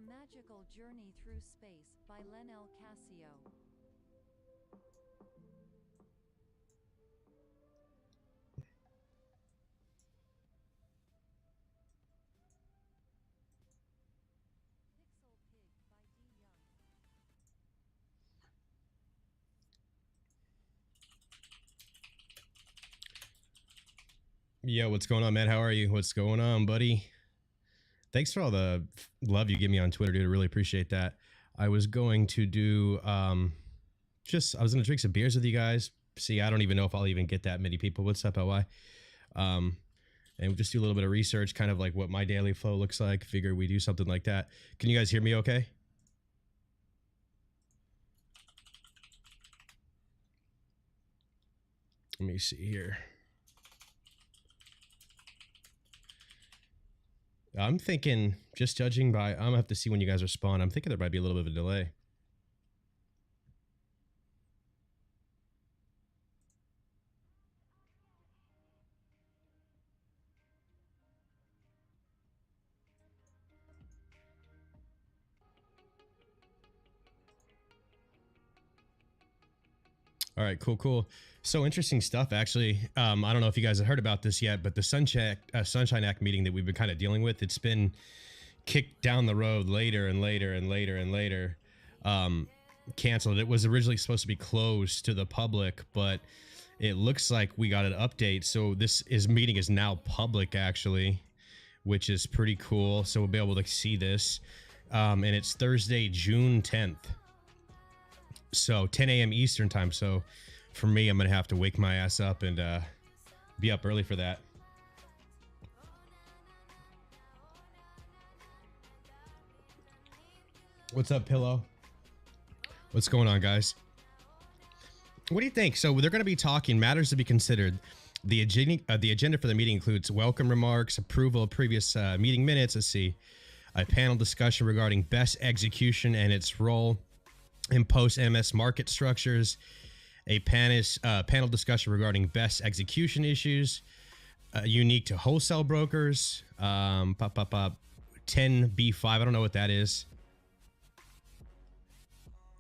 Magical Journey Through Space by Len L. Cascio. Pixel Pig by D. Young. Yo, what's going on, man? How are you? What's going on, buddy? Thanks for all the love you give me on Twitter, dude. I really appreciate that. I was going to do I was gonna drink some beers with you guys. See, I don't even know if I'll even get that many people. What's up, LY? And we'll just do a little bit of research, kind of like what my daily flow looks like. Figure we do something like that. Can you guys hear me okay? Let me see here. I'm thinking, just judging by, I'm gonna have to see when you guys respond. I'm thinking there might be a little bit of a delay. All right, cool. So interesting stuff, actually. I don't know if you guys have heard about this yet, but the Sunshine Act meeting that we've been kind of dealing with, it's been kicked down the road later and later. Canceled. It was originally supposed to be closed to the public, but it looks like we got an update. So meeting is now public, actually, which is pretty cool. So we'll be able to see this. And it's Thursday, June 10th. So 10 a.m. Eastern time. So for me, I'm going to have to wake my ass up and be up early for that. What's up, Pillow? What's going on, guys? What do you think? So they're going to be talking matters to be considered. The agenda for the meeting includes welcome remarks, approval of previous meeting minutes. Let's see. A panel discussion regarding best execution and its role in post-MS market structures, a panel discussion regarding best execution issues unique to wholesale brokers, 10B5, I don't know what that is,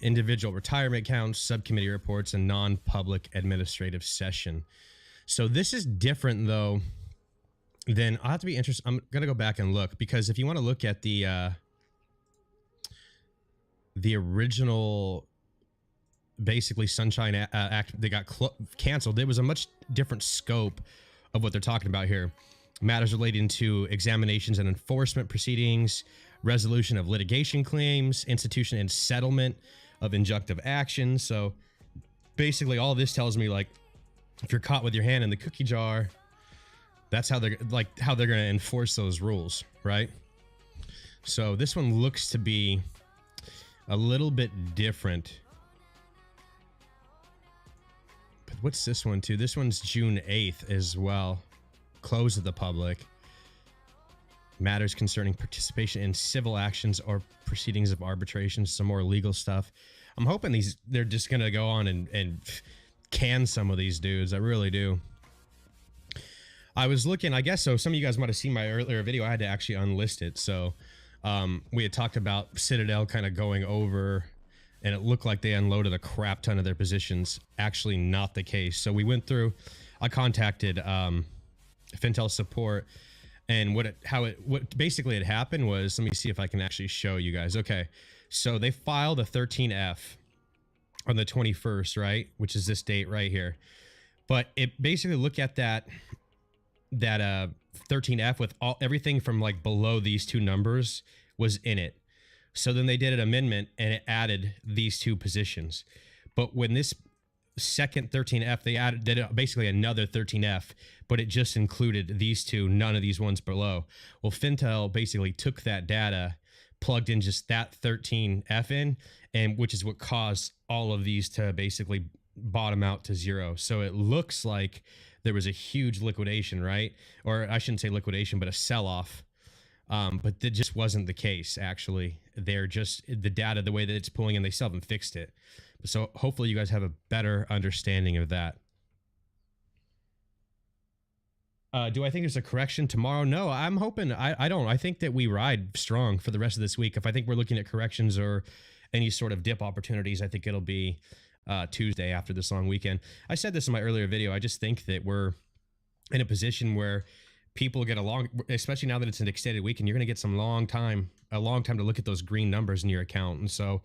individual retirement accounts, subcommittee reports, and non-public administrative session. So this is different, though, than, I'll have to be interested. I'm going to go back and look, because if you want to look at the original, basically, Sunshine Act that got canceled, it was a much different scope of what they're talking about here. Matters relating to examinations and enforcement proceedings, resolution of litigation claims, institution and settlement of injunctive action. So basically all this tells me, like, if you're caught with your hand in the cookie jar, that's how they're going to enforce those rules, right? So this one looks to be a little bit different. But what's this one too? This one's June 8th as well. Closed to the public. Matters concerning participation in civil actions or proceedings of arbitration. Some more legal stuff. I'm hoping they're just going to go on and can some of these dudes. I really do. I was looking, I guess so. Some of you guys might have seen my earlier video. I had to actually unlist it. So we had talked about Citadel kind of going over, and it looked like they unloaded a crap ton of their positions. Actually, not the case. So we went through, I contacted Fintel support, and what basically had happened was, let me see if I can actually show you guys. Okay, so they filed a 13F on the 21st, right? Which is this date right here. But it basically, look at that 13F with everything from like below these two numbers was in it. So then they did an amendment and it added these two positions. But when this second 13F, did basically another 13F, but it just included these two, none of these ones below. Well, Fintel basically took that data, plugged in just that 13F in, and which is what caused all of these to basically bottom out to zero. So it looks like there was a huge liquidation, right? Or I shouldn't say liquidation, but a sell-off. But that just wasn't the case, actually. They're just, the data, the way that it's pulling in, they still haven't fixed it. So hopefully you guys have a better understanding of that. Do I think there's a correction tomorrow? No, I'm hoping. I don't. I think that we ride strong for the rest of this week. If I think we're looking at corrections or any sort of dip opportunities, I think it'll be Tuesday after this long weekend. I said this in my earlier video. I just think that we're in a position where people get a long, especially now that it's an extended weekend, you're going to get a long time to look at those green numbers in your account. And so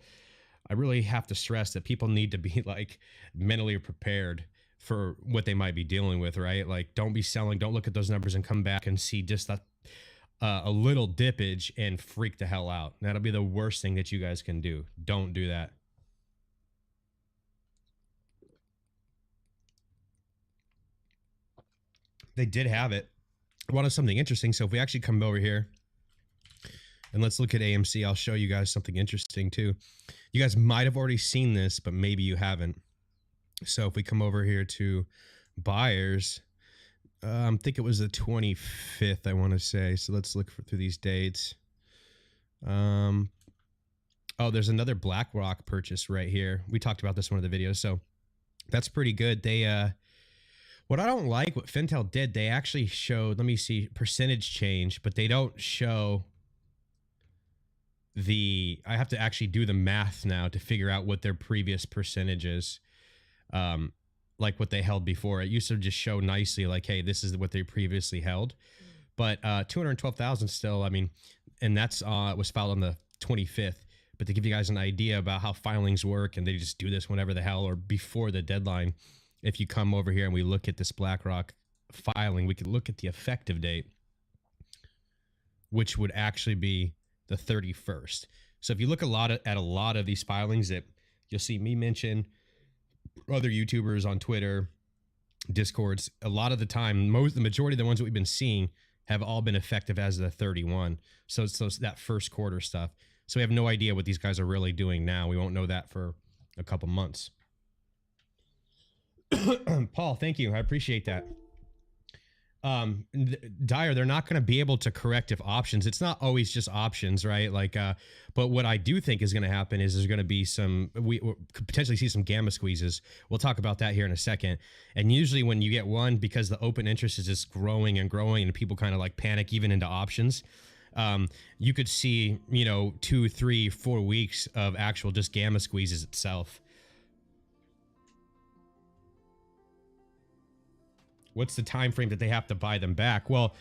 I really have to stress that people need to be like mentally prepared for what they might be dealing with, right? Like, don't be selling, don't look at those numbers and come back and see just a little dippage and freak the hell out. That'll be the worst thing that you guys can do. Don't do that. They did have it. I wanted something interesting. So if we actually come over here and let's look at AMC, I'll show you guys something interesting too. You guys might have already seen this, but maybe you haven't. So if we come over here to buyers, I think it was the 25th, I want to say. So let's look through these dates. Oh, there's another BlackRock purchase right here. We talked about this in one of the videos. So that's pretty good. They, what I don't like, what Fintel did, they actually showed, let me see, percentage change, but they don't show I have to actually do the math now to figure out what their previous percentage is. Like what they held before. It used to just show nicely like, hey, this is what they previously held. But 212,000 still, I mean, and that's was filed on the 25th. But to give you guys an idea about how filings work, and they just do this whenever the hell or before the deadline. If you come over here and we look at this BlackRock filing, we could look at the effective date, which would actually be the 31st. So if you look at a lot of these filings that you'll see me mention, other YouTubers on Twitter, Discords, a lot of the time, the majority of the ones that we've been seeing have all been effective as the 31. So it's that first quarter stuff. So we have no idea what these guys are really doing now. We won't know that for a couple months. Paul, thank you. I appreciate that. Dyer, they're not going to be able to correct if options. It's not always just options, right? Like, but what I do think is going to happen is there's going to be we could potentially see some gamma squeezes. We'll talk about that here in a second. And usually when you get one, because the open interest is just growing and growing and people kind of like panic even into options, you could see, 2, 3, 4 weeks of actual just gamma squeezes itself. What's the time frame that they have to buy them back? Well,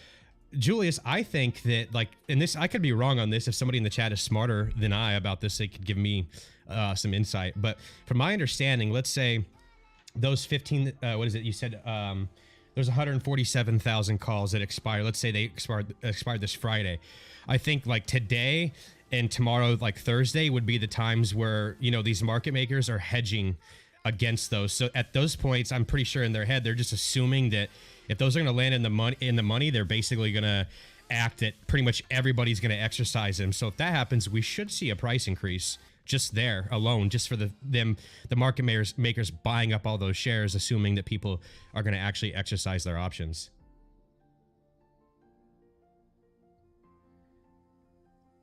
Julius, I think that and this, I could be wrong on this. If somebody in the chat is smarter than I about this, they could give me some insight. But from my understanding, let's say those 15, what is it? You said there's 147,000 calls that expire. Let's say they expired this Friday. I think like today and tomorrow, like Thursday, would be the times where, these market makers are hedging against those. So at those points, I'm pretty sure in their head, they're just assuming that if those are going to land in the money, they're basically going to act that pretty much everybody's going to exercise them. So if that happens, we should see a price increase just there alone, just for the market makers buying up all those shares, assuming that people are going to actually exercise their options.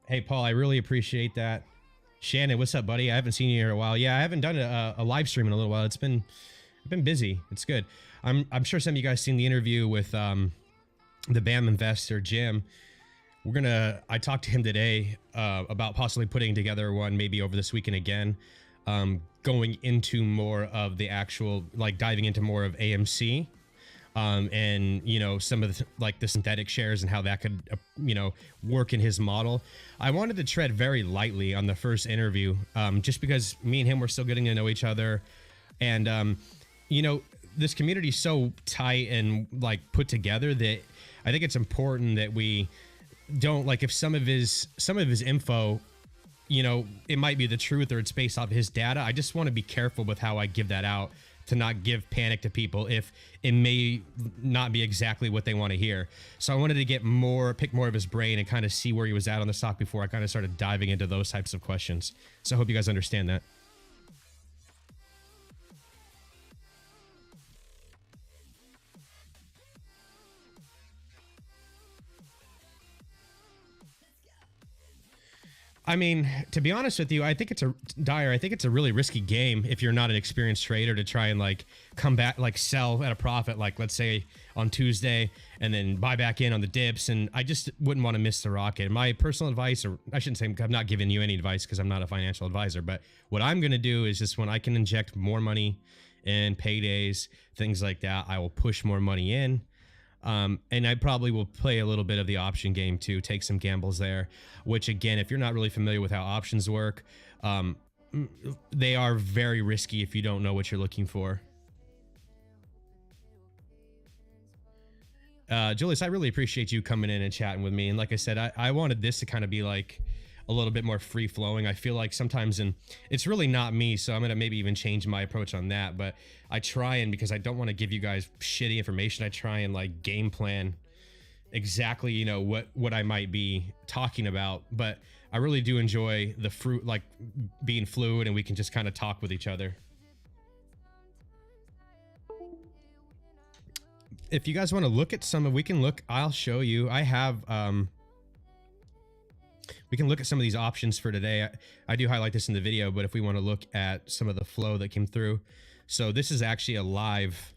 Hey, Paul, I really appreciate that. Shannon, what's up, buddy? I haven't seen you here in a while. Yeah, I haven't done a live stream in a little while. I've been busy. It's good. I'm sure some of you guys seen the interview with the BAM investor, Jim. I talked to him today about possibly putting together one maybe over this weekend again, going into more of the actual, like diving into more of AMC. And some of the synthetic shares and how that could work in his model. I wanted to tread very lightly on the first interview, just because me and him were still getting to know each other, and this community is so tight and like put together that I think it's important that we don't, like, if some of his info, it might be the truth or it's based off his data. I just want to be careful with how I give that out, to not give panic to people if it may not be exactly what they want to hear. So I wanted to pick more of his brain and kind of see where he was at on the stock before I kind of started diving into those types of questions. So I hope you guys understand that. I mean, to be honest with you, I think it's a really risky game if you're not an experienced trader to try and like come back, like sell at a profit, like let's say on Tuesday, and then buy back in on the dips. And I just wouldn't want to miss the rocket. My personal advice, or I shouldn't say, I'm not giving you any advice because I'm not a financial advisor, but what I'm going to do is just when I can inject more money in paydays, things like that, I will push more money in. And I probably will play a little bit of the option game too, take some gambles there, which again, if you're not really familiar with how options work, they are very risky if you don't know what you're looking for. Julius, I really appreciate you coming in and chatting with me. And like I said, I wanted this to kind of be like a little bit more free flowing. I feel like sometimes, and it's really not me, so I'm gonna maybe even change my approach on that, but I try, and because I don't want to give you guys shitty information, I try and like game plan exactly, you know, what I might be talking about. But I really do enjoy the fruit, like being fluid, and we can just kind of talk with each other. If you guys want to look at some of, we can look, I'll show you. I have we can look at some of these options for today. I do highlight this in the video, but if we want to look at some of the flow that came through. So this is actually a live.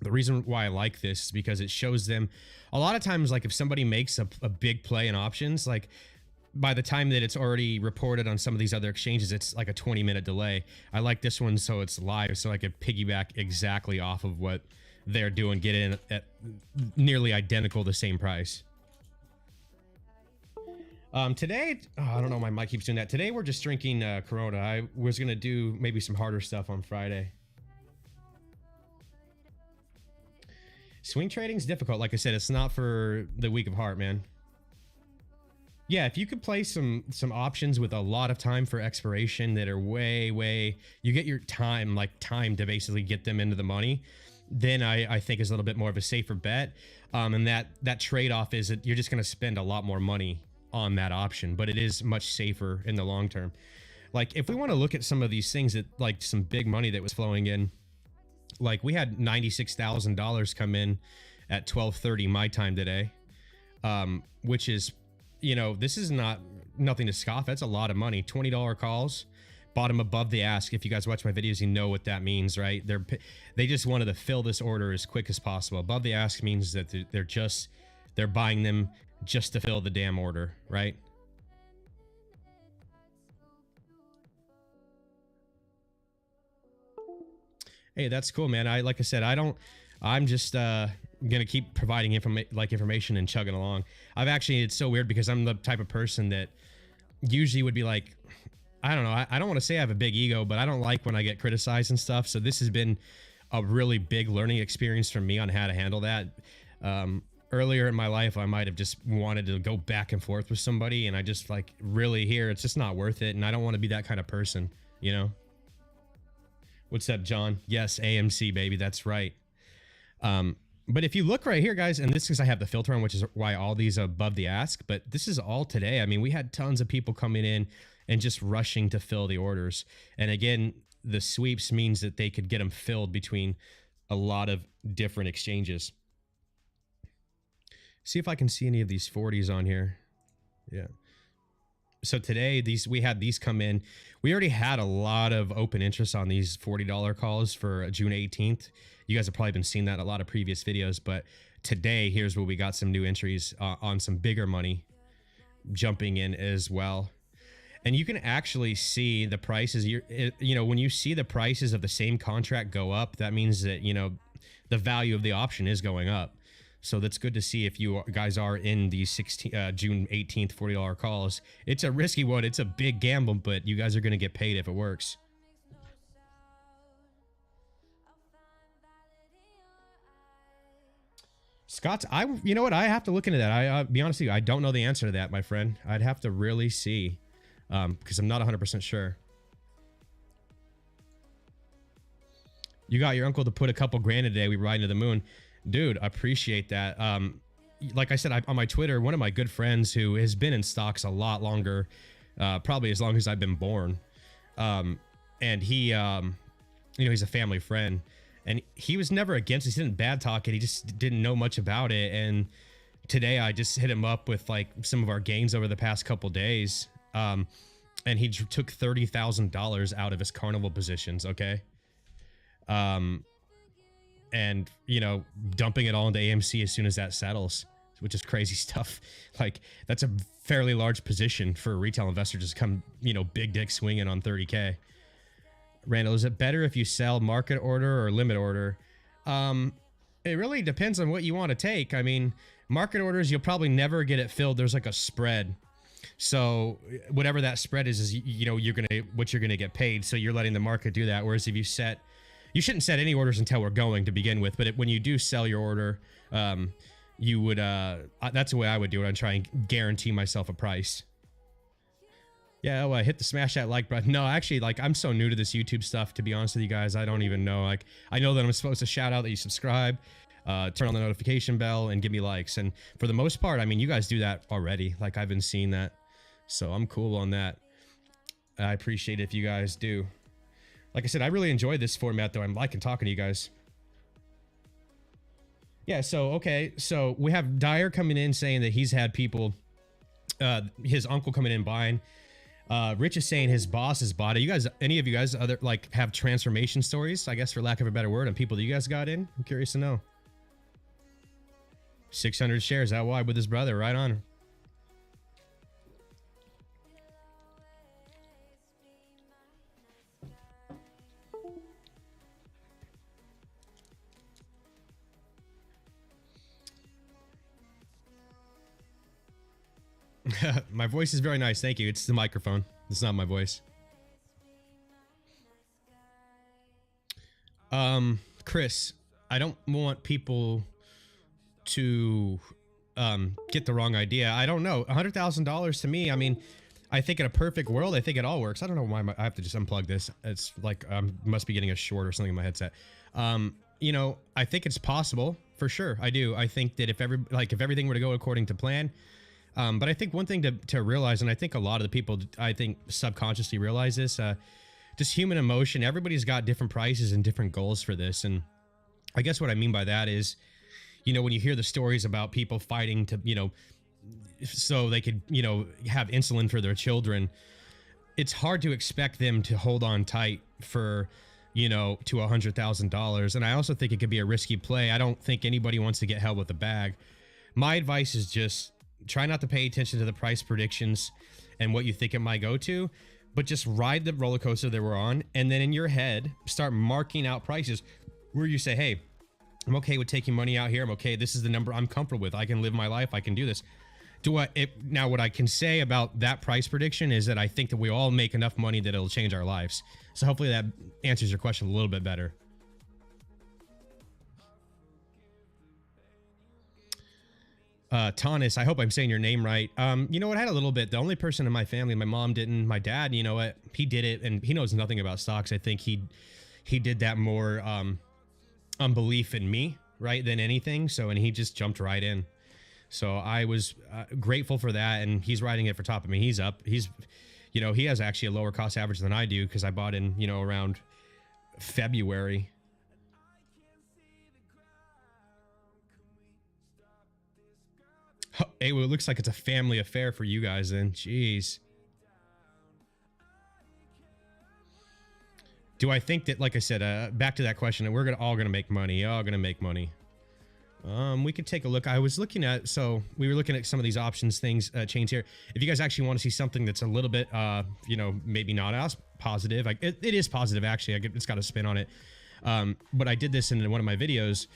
The reason why I like this is because it shows them a lot of times, like if somebody makes a big play in options, like by the time that it's already reported on some of these other exchanges, it's like a 20-minute delay. I like this one so it's live, so I could piggyback exactly off of what they're doing, get in at nearly identical the same price. Today, I don't know, my mic keeps doing that. Today we're just drinking Corona. I was gonna do maybe some harder stuff on Friday. Swing trading's difficult. Like I said, it's not for the weak of heart, man. Yeah, if you could play some options with a lot of time for expiration that are way, you get your time to basically get them into the money, then I think is a little bit more of a safer bet. And that trade-off is that you're just gonna spend a lot more money on that option, but it is much safer in the long term. Like if we want to look at some of these things that like some big money that was flowing in, like we had $96,000 come in at 12:30 my time today, which is, you know, this is nothing to scoff. That's a lot of money. $20 calls, bottom above the ask. If you guys watch my videos, you know what that means, right? They just wanted to fill this order as quick as possible. Above the ask means that they're buying them just to fill the damn order, right? Hey, that's cool, man. Like I said, I'm just gonna keep providing information and chugging along. It's so weird because I'm the type of person that usually would be like, I don't know, I don't want to say I have a big ego, but I don't like when I get criticized and stuff. So this has been a really big learning experience for me on how to handle that. Earlier in my life, I might have just wanted to go back and forth with somebody, and I just like really here, it's just not worth it. And I don't want to be that kind of person, you know? What's up, John? Yes, AMC, baby. That's right. But if you look right here, guys, and this is because I have the filter on, which is why all these are above the ask, but this is all today. I mean, we had tons of people coming in and just rushing to fill the orders. And again, the sweeps means that they could get them filled between a lot of different exchanges. See if I can see any of these 40s on here. Yeah. So today, we had these come in. We already had a lot of open interest on these $40 calls for June 18th. You guys have probably been seeing that in a lot of previous videos, but today, here's where we got some new entries on some bigger money jumping in as well. And you can actually see the prices. You know, when you see the prices of the same contract go up, that means that, you know, the value of the option is going up. So that's good to see if you guys are in these June 18th $40 calls. It's a risky one. It's a big gamble, but you guys are going to get paid if it works. Scott, you know what? I have to look into that. I'll be honest with you, I don't know the answer to that, my friend. I'd have to really see, because I'm not 100% sure. You got your uncle to put a couple grand a day. We ride to the moon. Dude, I appreciate that. Like I said, on my Twitter, one of my good friends who has been in stocks a lot longer, probably as long as I've been born. And he, you know, he's a family friend, and he was never against it. He didn't bad talk it. He just didn't know much about it. And today I just hit him up with like some of our gains over the past couple days. And he took $30,000 out of his carnival positions. Okay. And dumping it all into AMC as soon as that settles, which is crazy stuff. Like, that's a fairly large position for a retail investor to just come, big dick swinging on 30K. Randall, is it better if you sell market order or limit order? It really depends on what you want to take. I mean, market orders, you'll probably never get it filled. There's like a spread. So whatever that spread is what you're gonna get paid. So you're letting the market do that. Whereas if you shouldn't set any orders until we're going to begin with. But when you do sell your order, you would, that's the way I would do it. I'd try and guarantee myself a price. Yeah, oh, I hit the smash that like button. No, actually, like, I'm so new to this YouTube stuff, to be honest with you guys. I don't even know. Like, I know that I'm supposed to shout out that you subscribe, turn on the notification bell, and give me likes. And for the most part, I mean, you guys do that already. Like, I've been seeing that. So I'm cool on that. I appreciate it if you guys do. Like I said, I really enjoy this format, though. I'm liking talking to you guys. Yeah, so, okay. So we have Dyer coming in saying that he's had people, his uncle coming in buying. Rich is saying his boss has bought it. You guys, any of you guys have transformation stories, I guess, for lack of a better word, on people that you guys got in? I'm curious to know. 600 shares out wide with his brother. Right on. My voice is very nice. Thank you. It's the microphone. It's not my voice. Chris, I don't want people to get the wrong idea. I don't know. $100,000 to me, I mean, I think in a perfect world, I think it all works. I don't know why I have to just unplug this. It's like must be getting a short or something in my headset. I think it's possible for sure. I do. I think that if everything were to go according to plan. But I think one thing to realize, and I think a lot of the people, I think, subconsciously realize this, just human emotion. Everybody's got different prices and different goals for this. And I guess what I mean by that is, when you hear the stories about people fighting to, so they could, have insulin for their children, it's hard to expect them to hold on tight for, to $100,000. And I also think it could be a risky play. I don't think anybody wants to get held with a bag. My advice is just try not to pay attention to the price predictions and what you think it might go to, but just ride the roller coaster that we're on. And then in your head, start marking out prices where you say, hey, I'm okay with taking money out here. I'm okay. This is the number I'm comfortable with. I can live my life. I can do this. Now, what I can say about that price prediction is that I think that we all make enough money that it'll change our lives. So hopefully that answers your question a little bit better. Tanis, I hope I'm saying your name right. It had a little bit. The only person in my family, my mom didn't, my dad, he did it, and he knows nothing about stocks. I think he did that more unbelief in me, right, than anything. So, and he just jumped right in. So I was grateful for that, and he's riding it for top. I mean, he's up. He has actually a lower cost average than I do because I bought in, around February. Hey, well, it looks like it's a family affair for you guys then. Jeez. Do I think that, like I said, back to that question, we're all gonna make money. All gonna make money. We could take a look. I was looking at, so we were looking at some of these options things, chains here. If you guys actually want to see something that's a little bit, maybe not as positive. It is positive, actually. It's got a spin on it. But I did this in one of my videos.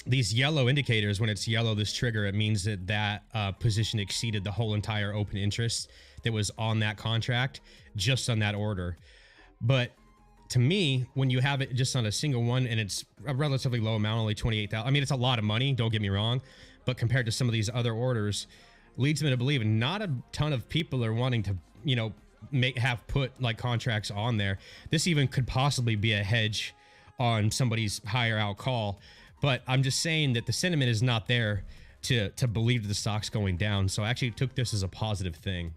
These yellow indicators, when it's yellow, this trigger, it means that position exceeded the whole entire open interest that was on that contract, just on that order. But to me, when you have it just on a single one and it's a relatively low amount, only 28,000, I mean, it's a lot of money, don't get me wrong, but compared to some of these other orders, leads me to believe not a ton of people are wanting to, have put like contracts on there. This even could possibly be a hedge on somebody's higher out call. But I'm just saying that the sentiment is not there to believe that the stock's going down. So I actually took this as a positive thing.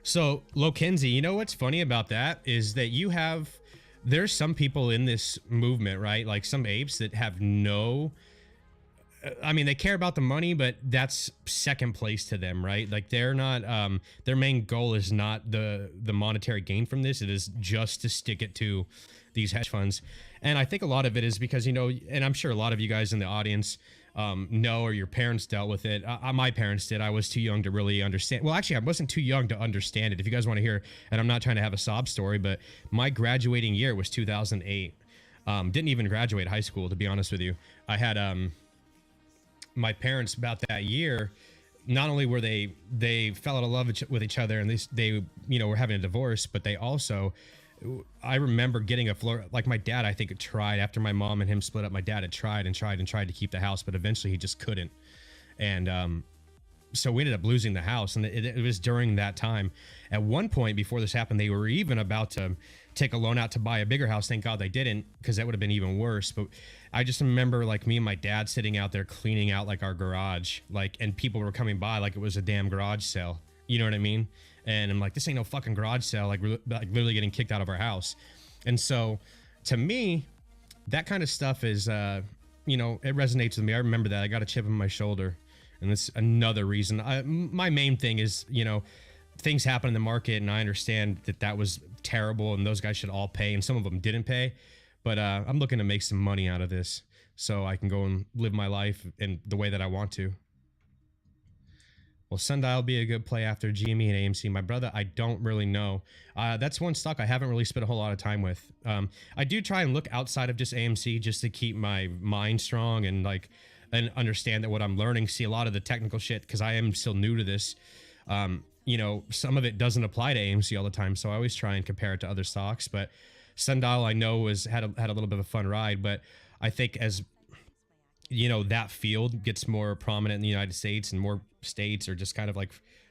So, Lokenzie, what's funny about that is that you have there's some people in this movement, right? Like some apes that have no, I mean, they care about the money, but that's second place to them, right? Like they're not, their main goal is not the monetary gain from this. It is just to stick it to these hedge funds. And I think a lot of it is because, you know, and I'm sure a lot of you guys in the audience know, or your parents dealt with it. My parents did. I was too young to really understand. Well, actually, I wasn't too young to understand it. If you guys want to hear, and I'm not trying to have a sob story, but my graduating year was 2008. Didn't even graduate high school, to be honest with you. I had my parents about that year. Not only were they fell out of love with each other, and they you know, were having a divorce, but they also, I remember getting a floor, like my dad, I think, tried after my mom and him split up. My dad had tried to keep the house, but eventually he just couldn't. And so we ended up losing the house. And it was during that time. At one point before this happened, they were even about to take a loan out to buy a bigger house. Thank God they didn't, because that would have been even worse. But I just remember like me and my dad sitting out there cleaning out like our garage, like, and people were coming by like it was a damn garage sale. You know what I mean? And I'm like, this ain't no fucking garage sale. Like literally getting kicked out of our house. And so to me, that kind of stuff is, you know, it resonates with me. I remember that. I got a chip on my shoulder. And that's another reason. My main thing is, you know, things happen in the market, and I understand that that was terrible and those guys should all pay, and some of them didn't pay. But I'm looking to make some money out of this so I can go and live my life in the way that I want to. Will Sundial be a good play after GME and AMC? My brother, I don't really know. That's one stock I haven't really spent a whole lot of time with. I do try and look outside of just AMC just to keep my mind strong and like, and understand that what I'm learning, see a lot of the technical shit, because I am still new to this. You know, some of it doesn't apply to AMC all the time, so I always try and compare it to other stocks. But Sundial, I know, had a little bit of a fun ride, but I think as you know, that field gets more prominent in the United States and more states are just kind of like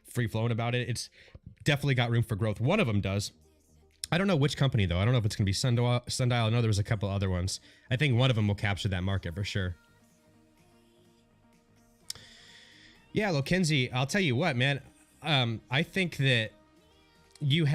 free flowing about it, it's definitely got room for growth. One of them does. I don't know which company though. I don't know if it's gonna be Sundial. I know there was a couple other ones. I think one of them will capture that market for sure. Yeah, Lokenzie, I'll tell you what, man. I think that we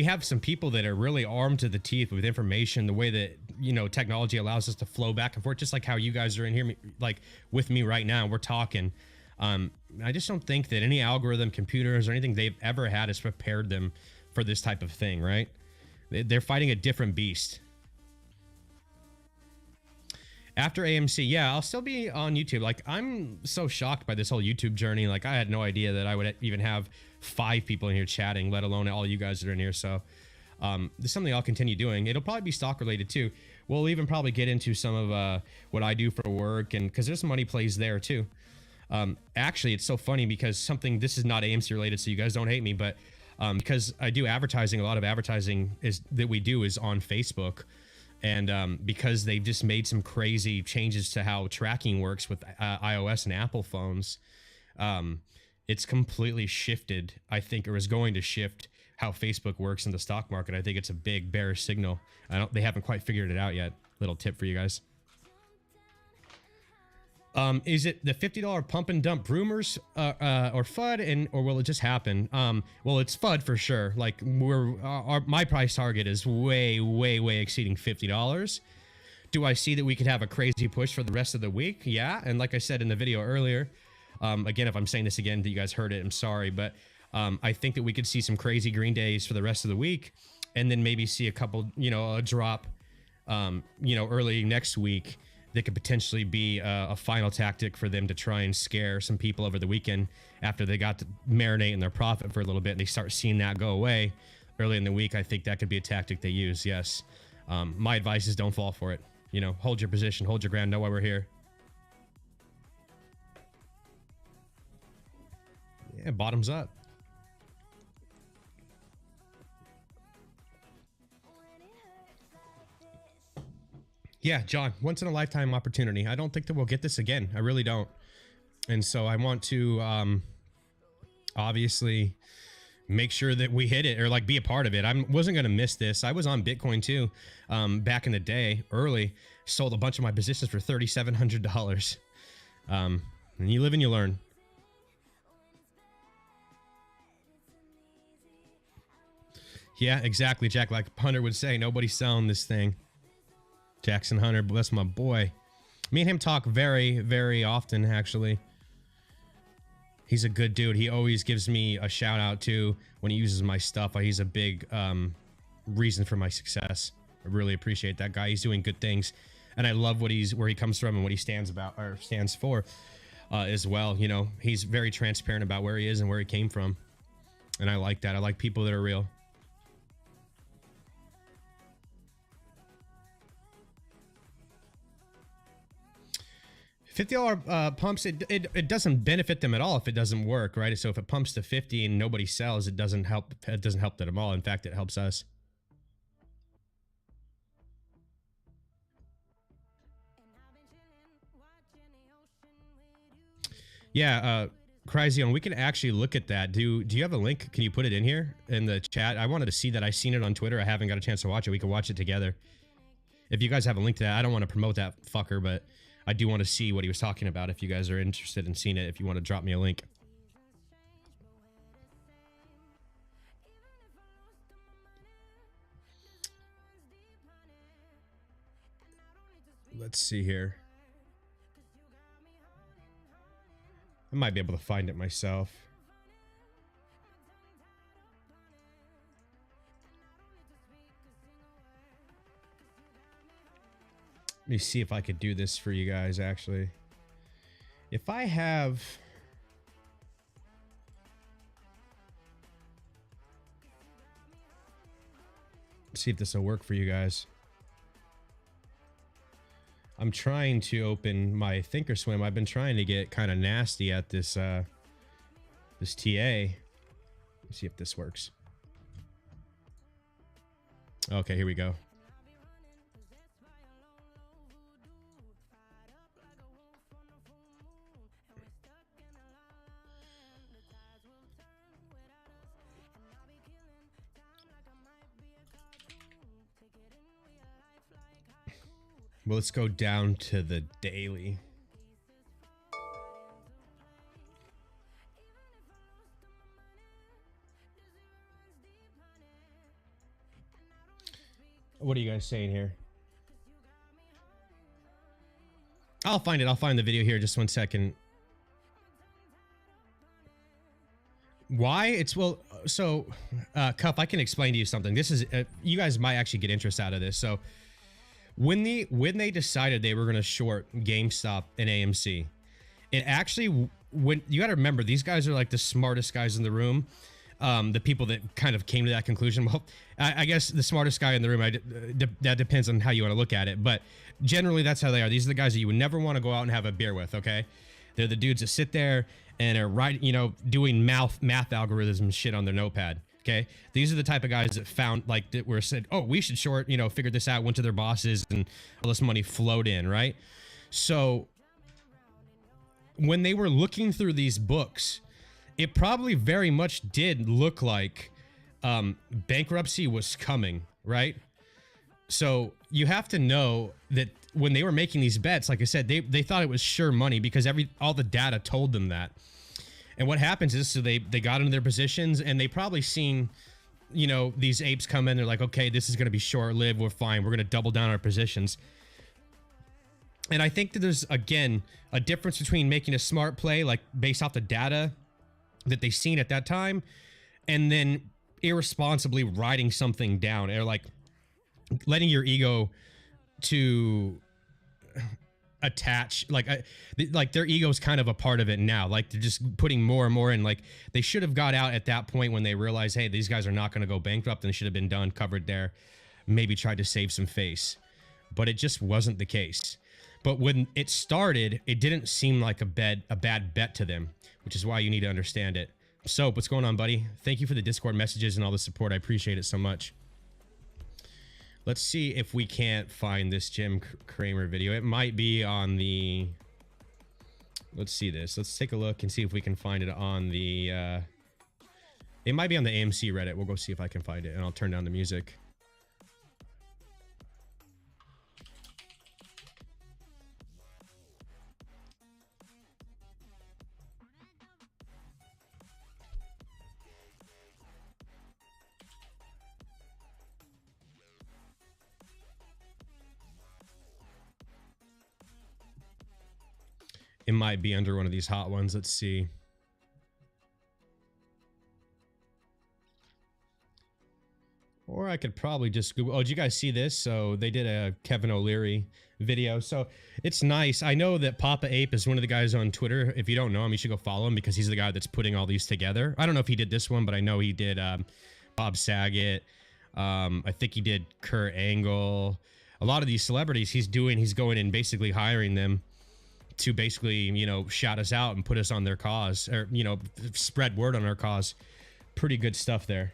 have some people that are really armed to the teeth with information, the way that, you know, technology allows us to flow back and forth, just like how you guys are in here, like with me right now, we're talking. I just don't think that any algorithm, computers, or anything they've ever had has prepared them for this type of thing, right? They're fighting a different beast. After AMC, yeah, I'll still be on YouTube. Like, I'm so shocked by this whole YouTube journey. Like, I had no idea that I would even have 5 people in here chatting, let alone all you guys that are in here. So, this is something I'll continue doing. It'll probably be stock related too. We'll even probably get into some of what I do for work, and because there's some money plays there too. Actually, it's so funny because this is not AMC related, so you guys don't hate me, but because I do advertising, a lot of advertising that we do is on Facebook. And because they've just made some crazy changes to how tracking works with iOS and Apple phones, it's completely shifted, I think, or is going to shift how Facebook works in the stock market. I think it's a big bearish signal. They haven't quite figured it out yet. Little tip for you guys. Is it the $50 pump and dump rumors or FUD, or will it just happen? Well, it's FUD for sure. Like my price target is way exceeding $50. Do I see that we could have a crazy push for the rest of the week? Yeah, and like I said in the video earlier, again, if I'm saying this again that you guys heard it, I'm sorry, but I think that we could see some crazy green days for the rest of the week, and then maybe see a couple, you know, a drop, you know, early next week. That could potentially be a final tactic for them to try and scare some people over the weekend after they got to marinate in their profit for a little bit and they start seeing that go away early in the week. I think that could be a tactic they use, yes. My advice is don't fall for it. You know, hold your position, hold your ground, know why we're here. Yeah, bottoms up. Yeah, John, once in a lifetime opportunity. I don't think that we'll get this again. I really don't. And so I want to obviously make sure that we hit it, or like be a part of it. I wasn't going to miss this. I was on Bitcoin too back in the day, early. Sold a bunch of my positions for $3,700. And you live and you learn. Yeah, exactly, Jack. Like Hunter would say, nobody's selling this thing. Jackson Hunter, that's my boy. Me and him talk very, very often, actually. He's a good dude. He always gives me a shout out too when he uses my stuff. He's a big reason for my success. I really appreciate that guy. He's doing good things, and I love where he comes from and what he stands for as well. You know, he's very transparent about where he is and where he came from, and I like that. I like people that are real. $50 pumps, it doesn't benefit them at all if it doesn't work, right? So if it pumps to 50 and nobody sells, it doesn't help them at all. In fact, it helps us. Yeah, Cryzion, we can actually look at that. Do you have a link? Can you put it in here in the chat? I wanted to see that. I seen it on Twitter. I haven't got a chance to watch it. We can watch it together. If you guys have a link to that, I don't want to promote that fucker, but I do want to see what he was talking about. If you guys are interested in seeing it, if you want to drop me a link. Let's see here. I might be able to find it myself. Let me see if I could do this for you guys, actually. If I have... see if this will work for you guys. I'm trying to open my Thinkorswim. I've been trying to get kind of nasty at this this TA. Let's see if this works. Okay, here we go. Well, let's go down to the daily. What are you guys saying here? I'll find it. I'll find the video here. Just 1 second. Why? It's, well, so, Cuff, I can explain to you something. This is, you guys might actually get interest out of this. So, when they decided they were going to short GameStop and AMC, it actually, when you got to remember, these guys are like the smartest guys in the room. The people that kind of came to that conclusion. Well, I guess the smartest guy in the room, that depends on how you want to look at it. But generally, that's how they are. These are the guys that you would never want to go out and have a beer with, okay? They're the dudes that sit there and are doing math algorithms and shit on their notepad. Okay, these are the type of guys that found, like, that were said, oh, we should short, figured this out, went to their bosses, and all this money flowed in, right? So when they were looking through these books, it probably very much did look like bankruptcy was coming, right? So you have to know that when they were making these bets, like I said, they thought it was sure money because all the data told them that. And what happens is, so they got into their positions and they probably seen, these apes come in. They're like, okay, this is going to be short-lived. We're fine. We're going to double down our positions. And I think that there's, again, a difference between making a smart play, like based off the data that they seen at that time, and then irresponsibly writing something down, or like letting your ego to attach, like their ego's kind of a part of it now. Like, they're just putting more and more in. Like, they should have got out at that point when they realized, hey, these guys are not going to go bankrupt, and it should have been done, covered there, maybe tried to save some face. But it just wasn't the case. But when it started, it didn't seem like a bad bet to them, which is why you need to understand it. So, what's going on, buddy? Thank you for the Discord messages and all the support. I appreciate it so much. Let's see if we can't find this Jim Cramer video. It might be on the... Let's see this. Let's take a look and see if we can find it on the... It might be on the AMC Reddit. We'll go see if I can find it, and I'll turn down the music. It might be under one of these hot ones. Let's see. Or I could probably just Google. Oh, did you guys see this? So they did a Kevin O'Leary video. So it's nice. I know that Papa Ape is one of the guys on Twitter. If you don't know him, you should go follow him because he's the guy that's putting all these together. I don't know if he did this one, but I know he did Bob Saget. I think he did Kurt Angle. A lot of these celebrities he's going and basically hiring them to basically, you know, shout us out and put us on their cause, or, you know, spread word on our cause. Pretty good stuff there.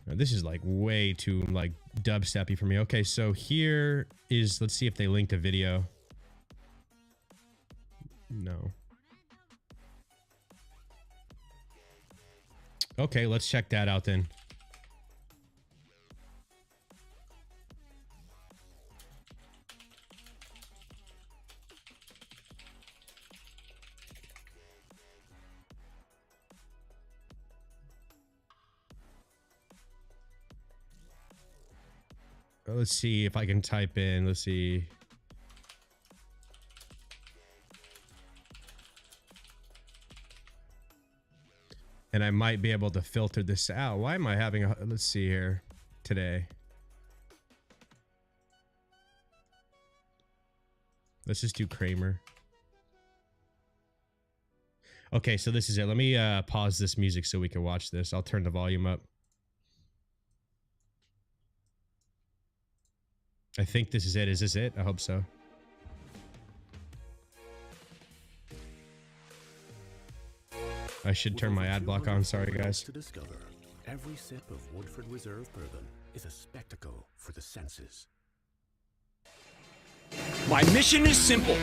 Now, this is like way too like dubsteppy for me. Okay, so here is, let's see if they linked a video. No. Okay, let's check that out then. Let's see if I can type in, let's see. And I might be able to filter this out. Why am I having a, let's see here today. Let's just do Cramer. Okay, so this is it. Let me pause this music so we can watch this. I'll turn the volume up. I think this is it. Is this it? I hope so. I should turn my ad block on. Sorry, guys. To discover, every sip of Woodford Reserve bourbon is a spectacle for the senses. My mission is simple: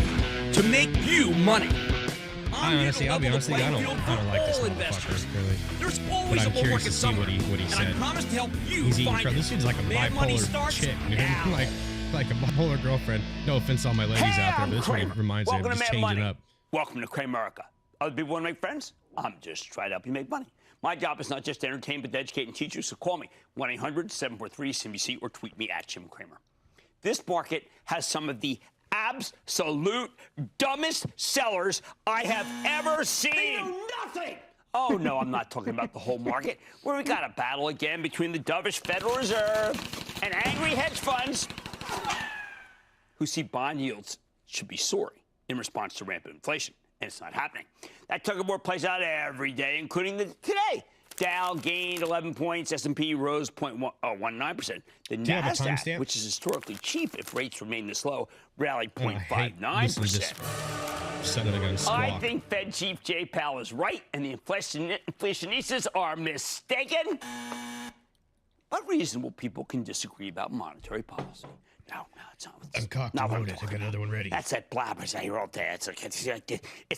to make you money. I'll be honest with you, I don't like this motherfucker, really. There's But always I'm a bull curious market to see somewhere, what he and said. I promise to help you He's eating find trouble. This it. dude's like a Man, money bipolar starts chick, dude. now. like a bipolar girlfriend. No offense to all my ladies Hey, out there, I'm but this one Cramer. reminds me of Welcome just to Man changing Money. up. Welcome to Cramerica. Other people want to make friends? I'm just trying to help you make money. My job is not just to entertain, but to educate and teach you. So call me 1-800-743-CNBC or tweet me at Jim Cramer. This market has some of the absolute dumbest sellers I have ever seen. They know nothing. Oh, no, I'm not talking about the whole market, where we got a battle again between the dovish Federal Reserve and angry hedge funds who see bond yields should be soaring in response to rampant inflation. And it's not happening. That tug of war plays out every day, including today. Dow gained 11 points. S&P rose 0.19%. The you have a NASDAQ, timestamp? which is historically cheap if rates remain this low, rallied Oh, I hate listening to this 0.59%. son of a gun squawk. I think Fed Chief Jay Powell is right, and the inflationistas are mistaken. But reasonable people can disagree about monetary policy. No, it's not. I'm cocked not and what I'm loaded. I talking got another one ready. That's that blabbers I wrote there. It's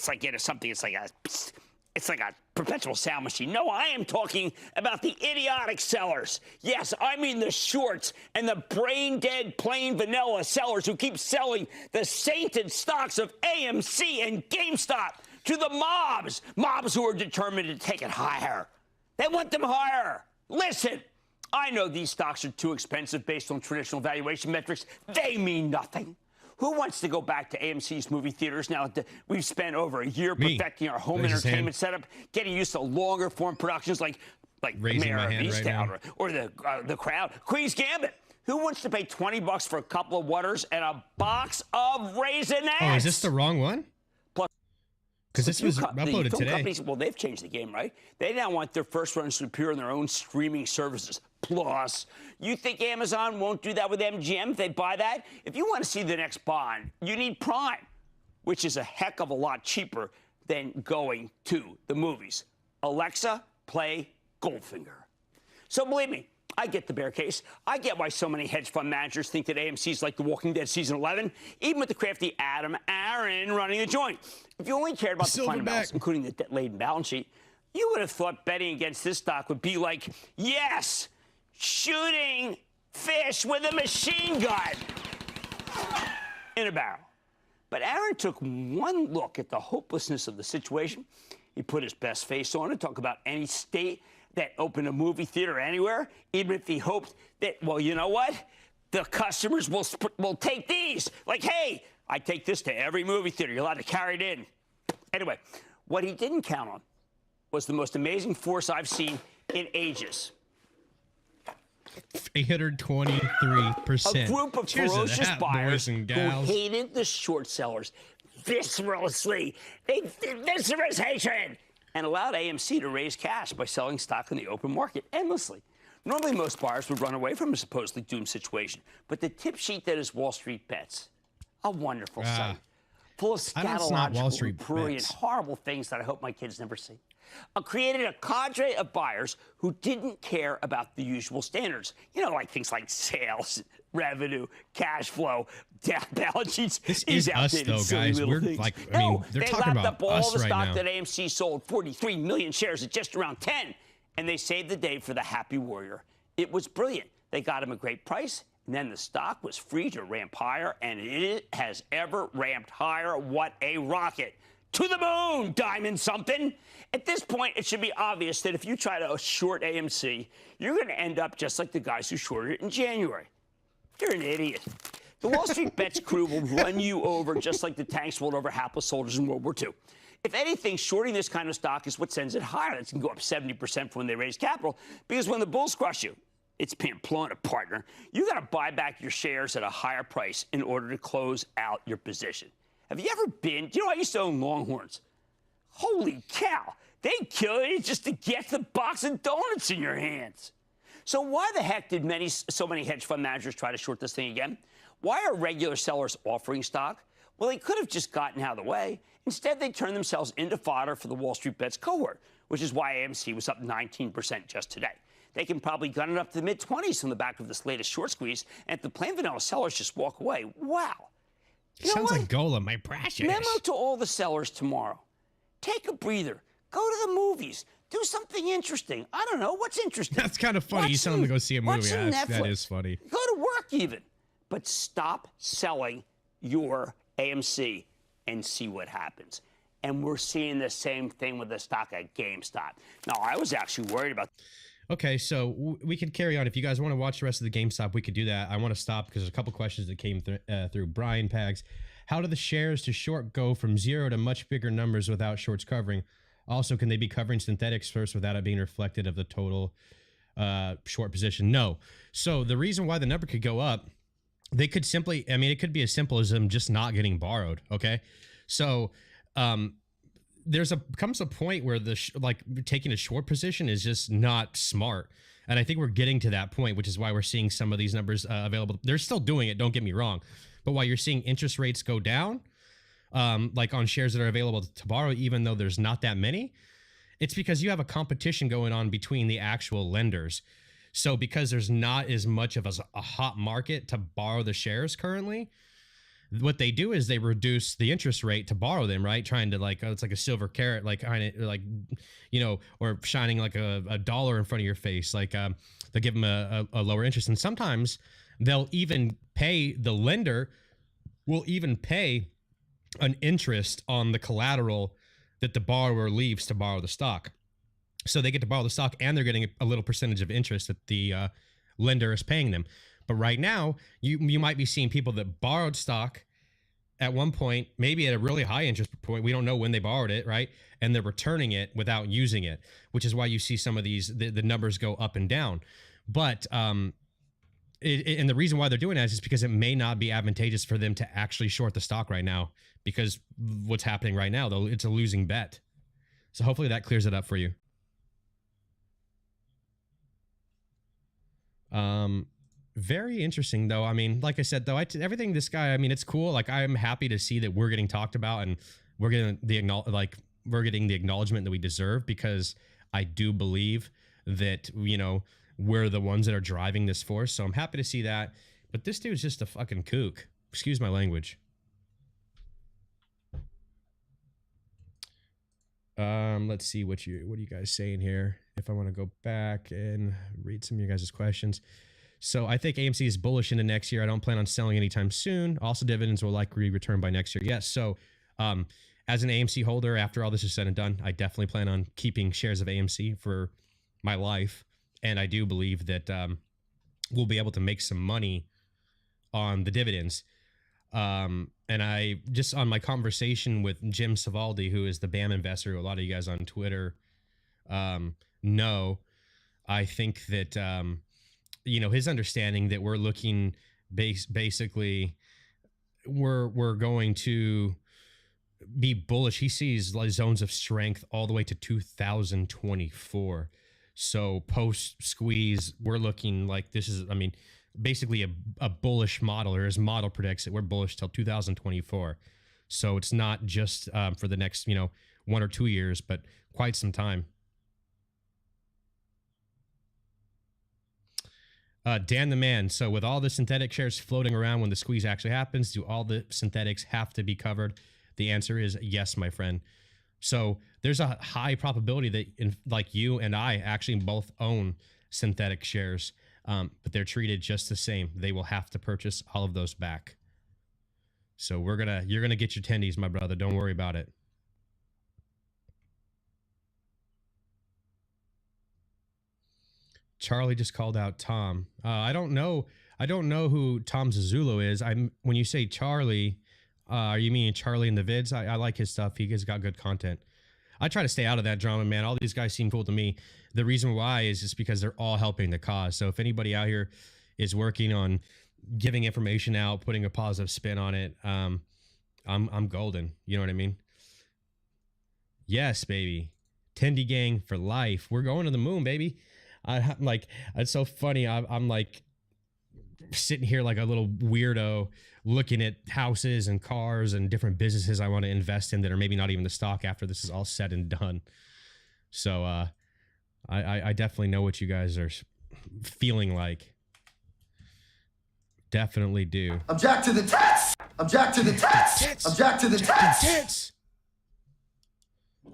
like you know, something. It's like a perpetual sound machine. No, I am talking about the idiotic sellers. Yes, I mean the shorts and the brain-dead, plain vanilla sellers who keep selling the sainted stocks of AMC and GameStop to the mobs who are determined to take it higher. They want them higher. Listen, I know these stocks are too expensive based on traditional valuation metrics. They mean nothing. Who wants to go back to AMC's movie theaters now that we've spent over a year perfecting our home entertainment setup, getting used to longer form productions like Raising Mayor my of hand right Easttown now. or the Crowd, Queen's Gambit. Who wants to pay $20 for a couple of waters and a box of Raisinets? Oh, is this the wrong one? Because this was uploaded today. Companies, well, they've changed the game, right? They now want their first runs to appear on their own streaming services. Plus, you think Amazon won't do that with MGM if they buy that? If you want to see the next Bond, you need Prime, which is a heck of a lot cheaper than going to the movies. Alexa, play Goldfinger. So believe me, I get the bear case. I get why so many hedge fund managers think that AMC is like The Walking Dead Season 11, even with the crafty Adam Aaron running the joint. If you only cared about the fundamentals, including the debt-laden balance sheet, you would have thought betting against this stock would be like, yes, shooting fish with a machine gun in a barrel. But Aaron took one look at the hopelessness of the situation. He put his best face on it, talk about any state that opened a movie theater anywhere, even if he hoped that, well, you know what? the customers will take these. Like, hey, I take this to every movie theater. You're allowed to carry it in. Anyway, what he didn't count on was the most amazing force I've seen in ages. 823%. A group of Cheers to ferocious that, buyers boys and who gals. hated the short sellers viscerally. Viscerous hatred. And allowed AMC to raise cash by selling stock in the open market endlessly. Normally, most buyers would run away from a supposedly doomed situation. But the tip sheet that is Wall Street Bets, a wonderful site, full of It's not Wall scatological, Street prurient, Bets. horrible things that I hope my kids never see. Created a cadre of buyers who didn't care about the usual standards. You know, like things like sales, revenue, cash flow, balance sheets. This is us, outdated, though, silly guys. little We're things. like, I mean, they're they talking lapped about up all us the right stock now. that AMC sold, 43 million shares at just around 10, and they saved the day for the happy warrior. It was brilliant. They got him a great price, and then the stock was free to ramp higher, and it has ever ramped higher. What a rocket. To the moon, diamond something. At this point, it should be obvious that if you try to short AMC, you're going to end up just like the guys who shorted it in January. You're an idiot. The Wall Street Bets crew will run you over just like the tanks rolled over hapless soldiers in World War II. If anything, shorting this kind of stock is what sends it higher. It can go up 70% from when they raise capital, because when the bulls crush you, it's Pamplona, partner. You got to buy back your shares at a higher price in order to close out your position. Have you ever been? Do you know I used to own Longhorns? Holy cow! They'd kill you just to get the box of donuts in your hands. So why the heck did so many hedge fund managers try to short this thing again? Why are regular sellers offering stock? Well, they could have just gotten out of the way. Instead, they turned themselves into fodder for the Wall Street Bets cohort, which is why AMC was up 19% just today. They can probably gun it up to the mid-20s from the back of this latest short squeeze, and if the plain vanilla sellers just walk away, wow. You know Sounds what? like Gola, my precious. Memo to all the sellers tomorrow. Take a breather. Go to the movies. Do something interesting. I don't know. What's interesting? That's kind of funny. You tell them to go see a movie. Watch some That Netflix. is funny. Go to work even. But stop selling your AMC and see what happens. And we're seeing the same thing with the stock at GameStop. Now, I was actually worried about... Okay, so we could carry on. If you guys want to watch the rest of the GameStop, we could do that. I want to stop because there's a couple questions that came through. Brian Pags, how do the shares to short go from 0 to much bigger numbers without shorts covering? Also, can they be covering synthetics first without it being reflected of the total short position? No. So the reason why the number could go up, they could simply, I mean, it could be as simple as them just not getting borrowed. Okay, so comes a point where taking a short position is just not smart. And I think we're getting to that point, which is why we're seeing some of these numbers available. They're still doing it, don't get me wrong. But while you're seeing interest rates go down, like on shares that are available to borrow, even though there's not that many, it's because you have a competition going on between the actual lenders. So because there's not as much of a hot market to borrow the shares currently, what they do is they reduce the interest rate to borrow them, right? Trying to it's like a silver carrot, or shining like a dollar in front of your face. Like they'll give them a lower interest. And sometimes they'll even pay, the lender will even pay an interest on the collateral that the borrower leaves to borrow the stock. So they get to borrow the stock and they're getting a little percentage of interest that the lender is paying them. But right now, you might be seeing people that borrowed stock at one point, maybe at a really high interest point. We don't know when they borrowed it, right? And they're returning it without using it, which is why you see some of these, the numbers go up and down. But and the reason why they're doing that is because it may not be advantageous for them to actually short the stock right now, because what's happening right now, though, it's a losing bet. So hopefully that clears it up for you. Very interesting, though. I mean, like I said, though, everything this guy, I mean, it's cool. Like, I'm happy to see that we're getting talked about and we're getting the acknowledgement that we deserve, because I do believe that, we're the ones that are driving this force. So I'm happy to see that. But this dude's just a fucking kook. Excuse my language. Let's see what are you guys saying here? If I want to go back and read some of your guys' questions. So I think AMC is bullish into next year. I don't plan on selling anytime soon. Also, dividends will likely return by next year. Yes. So as an AMC holder, after all this is said and done, I definitely plan on keeping shares of AMC for my life. And I do believe that we'll be able to make some money on the dividends. And I just on my conversation with Jim Savaldi, who is the BAM investor, who a lot of you guys on Twitter know, I think that his understanding that we're looking basically we're going to be bullish. He sees like zones of strength all the way to 2024. So post squeeze, we're looking like this is, basically a bullish model, or his model predicts that we're bullish till 2024. So it's not just for the next, 1 or 2 years, but quite some time. Dan the Man. So with all the synthetic shares floating around when the squeeze actually happens, do all the synthetics have to be covered? The answer is yes, my friend. So there's a high probability that like you and I actually both own synthetic shares, but they're treated just the same. They will have to purchase all of those back. So you're gonna get your tendies, my brother. Don't worry about it. Charlie just called out Tom. I don't know who Tom Zazzulo is. When you say Charlie, are you meaning Charlie in the vids? I like his stuff. He's got good content. I try to stay out of that drama, man. All these guys seem cool to me. The reason why is just because they're all helping the cause. So if anybody out here is working on giving information out, putting a positive spin on it, I'm golden. You know what I mean? Yes, baby. Tendy gang for life. We're going to the moon, baby. I'm like, it's so funny. I'm like sitting here like a little weirdo looking at houses and cars and different businesses I want to invest in that are maybe not even the stock after this is all said and done. So I definitely know what you guys are feeling like. Definitely do. Object to the tits! Object to the tits! Object to the tits!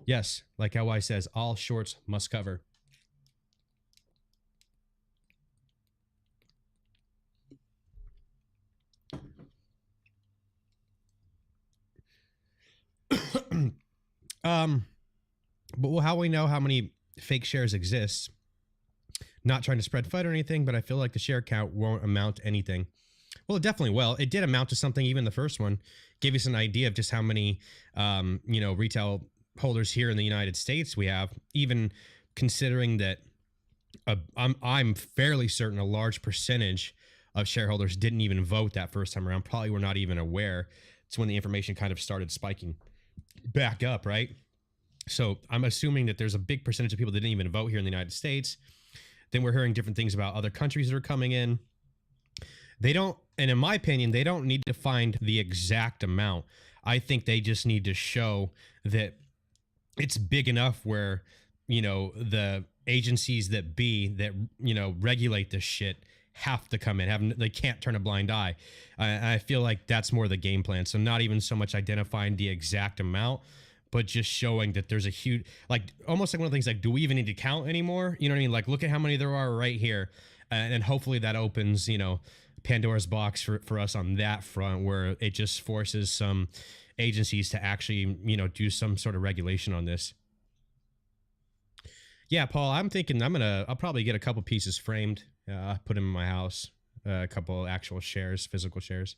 Yes, like how I says, all shorts must cover. But how we know how many fake shares exist, not trying to spread FUD or anything, but I feel like the share count won't amount to anything. Well, it definitely will. It did amount to something. Even the first one gave us an idea of just how many, retail holders here in the United States we have, even considering that I'm fairly certain a large percentage of shareholders didn't even vote that first time around. Probably were not even aware. It's when the information kind of started spiking back up, right? So I'm assuming that there's a big percentage of people that didn't even vote here in the United States. Then we're hearing different things about other countries that are coming in. They don't, and in my opinion, they don't need to find the exact amount. I think they just need to show that it's big enough where, the agencies that regulate this shit have to come in. They can't turn a blind eye. I feel like that's more the game plan. So not even so much identifying the exact amount, but just showing that there's a huge, like almost like one of the things like, do we even need to count anymore? You know what I mean? Like, look at how many there are right here. And hopefully that opens, Pandora's box for us on that front, where it just forces some agencies to actually, do some sort of regulation on this. Yeah, Paul, I'm thinking I'll probably get a couple pieces framed, put them in my house, a couple actual shares, physical shares.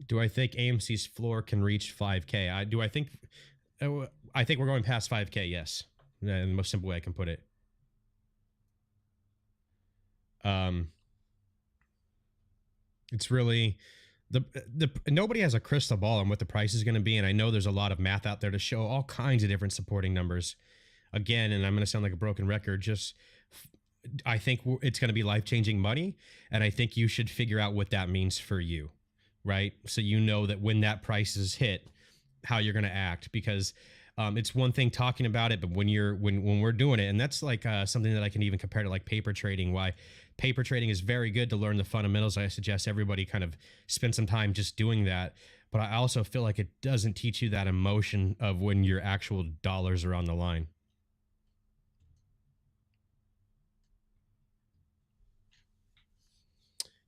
Do I think AMC's floor can reach 5K? I think we're going past 5K, yes. In the most simple way I can put it. It's really nobody has a crystal ball on what the price is going to be, and I know there's a lot of math out there to show all kinds of different supporting numbers. Again, and I'm going to sound like a broken record, I think it's going to be life-changing money, and I think you should figure out what that means for you, right? So that when that price is hit, how you're going to act, because it's one thing talking about it, but when we're doing it, and that's like something that I can even compare to like paper trading. Why paper trading is very good to learn the fundamentals. I suggest everybody kind of spend some time just doing that. But I also feel like it doesn't teach you that emotion of when your actual dollars are on the line.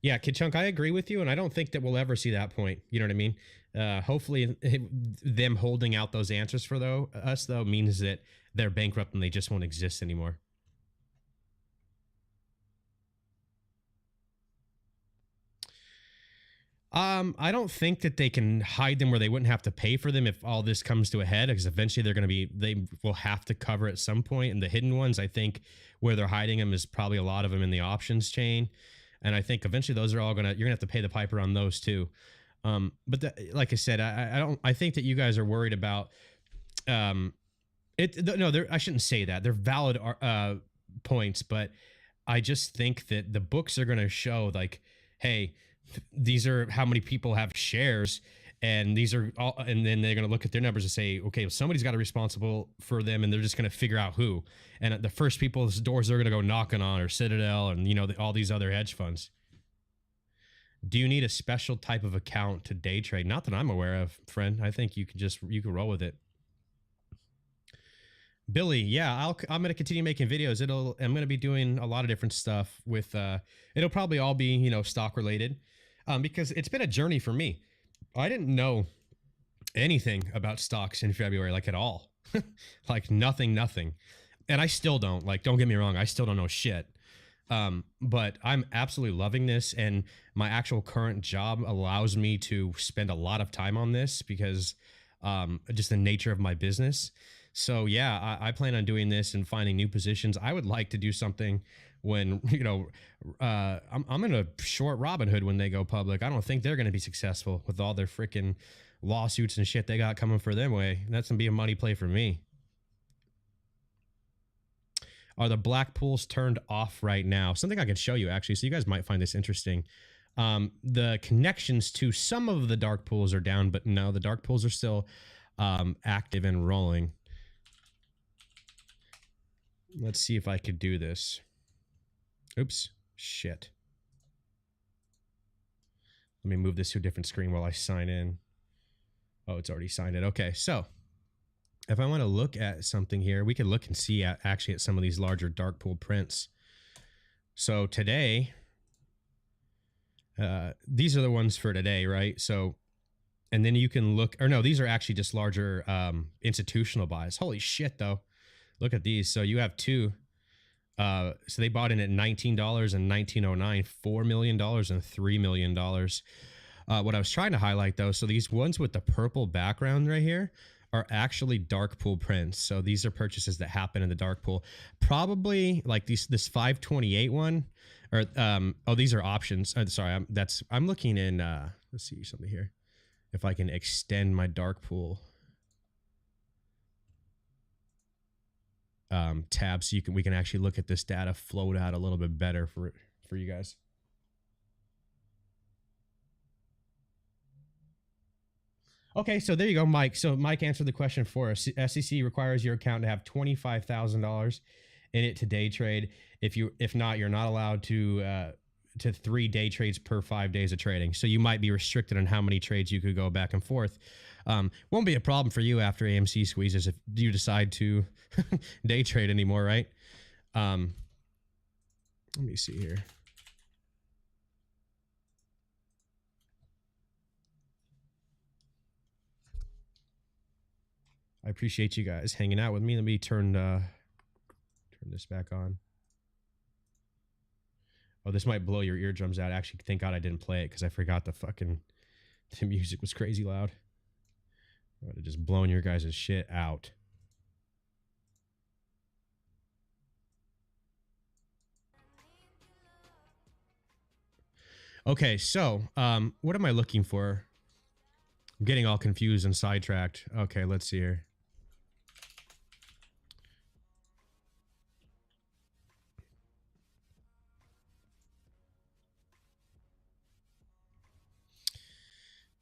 Yeah, Kid Chunk, I agree with you, and I don't think that we'll ever see that point. You know what I mean? Hopefully, them holding out those answers for us means that they're bankrupt and they just won't exist anymore. I don't think that they can hide them where they wouldn't have to pay for them if all this comes to a head, because eventually they will have to cover at some point. And the hidden ones, I think where they're hiding them is probably a lot of them in the options chain. And I think eventually those are all you're gonna have to pay the piper on those too. Like I said, I think that you guys are worried about, no, I shouldn't say that. They're valid, points, but I just think that the books are going to show like, hey, these are how many people have shares, and these are all, and then they're going to look at their numbers and say, okay, well, somebody's got to be responsible for them, and they're just going to figure out who. And the first people's doors they're going to go knocking on are Citadel and all these other hedge funds. Do you need a special type of account to day trade? Not that I'm aware of, friend. I think you can roll with it. Billy, yeah, I'm going to continue making videos. I'm going to be doing a lot of different stuff with, it'll probably all be, stock related, because it's been a journey for me. I didn't know anything about stocks in February, like at all, like nothing. And I still don't, like, don't get me wrong. I still don't know shit. But I'm absolutely loving this. And my actual current job allows me to spend a lot of time on this because, just the nature of my business. So yeah, I plan on doing this and finding new positions. I would like to do something when, I'm in a short Robinhood when they go public. I don't think they're going to be successful with all their freaking lawsuits and shit they got coming for their way. That's going to be a money play for me. Are the black pools turned off right now? Something I can show you actually, so you guys might find this interesting. The connections to some of the dark pools are down, but no, the dark pools are still active and rolling. Let's see if I could do this. Oops, shit. Let me move this to a different screen while I sign in. Oh, it's already signed in. Okay, so if I want to look at something here, we can look and see actually at some of these larger dark pool prints. So today, these are the ones for today, right? So, and then you can look, or no, these are actually just larger institutional buys. Holy shit, though. Look at these. So you have two. So they bought in at $19 in 1909, $4 million and $3 million. What I was trying to highlight, though, so these ones with the purple background right here are actually dark pool prints. So these are purchases that happen in the dark pool. Probably like this 528 one, or these are options. Sorry, I'm looking in. Let's see something here. If I can extend my dark pool tab, so we can actually look at this data flowed out a little bit better for you guys. Okay, so there you go, Mike. So Mike answered the question for us. SEC requires your account to have $25,000 in it to day trade. If not, you're not allowed to 3 day trades per 5 days of trading. So you might be restricted on how many trades you could go back and forth. Won't be a problem for you after AMC squeezes if you decide to day trade anymore, right? Let me see here. I appreciate you guys hanging out with me. Let me turn this back on. Oh, this might blow your eardrums out. Actually, thank God I didn't play it because I forgot the music was crazy loud. I would have just blown your guys' shit out. Okay, so what am I looking for? I'm getting all confused and sidetracked. Okay, let's see here.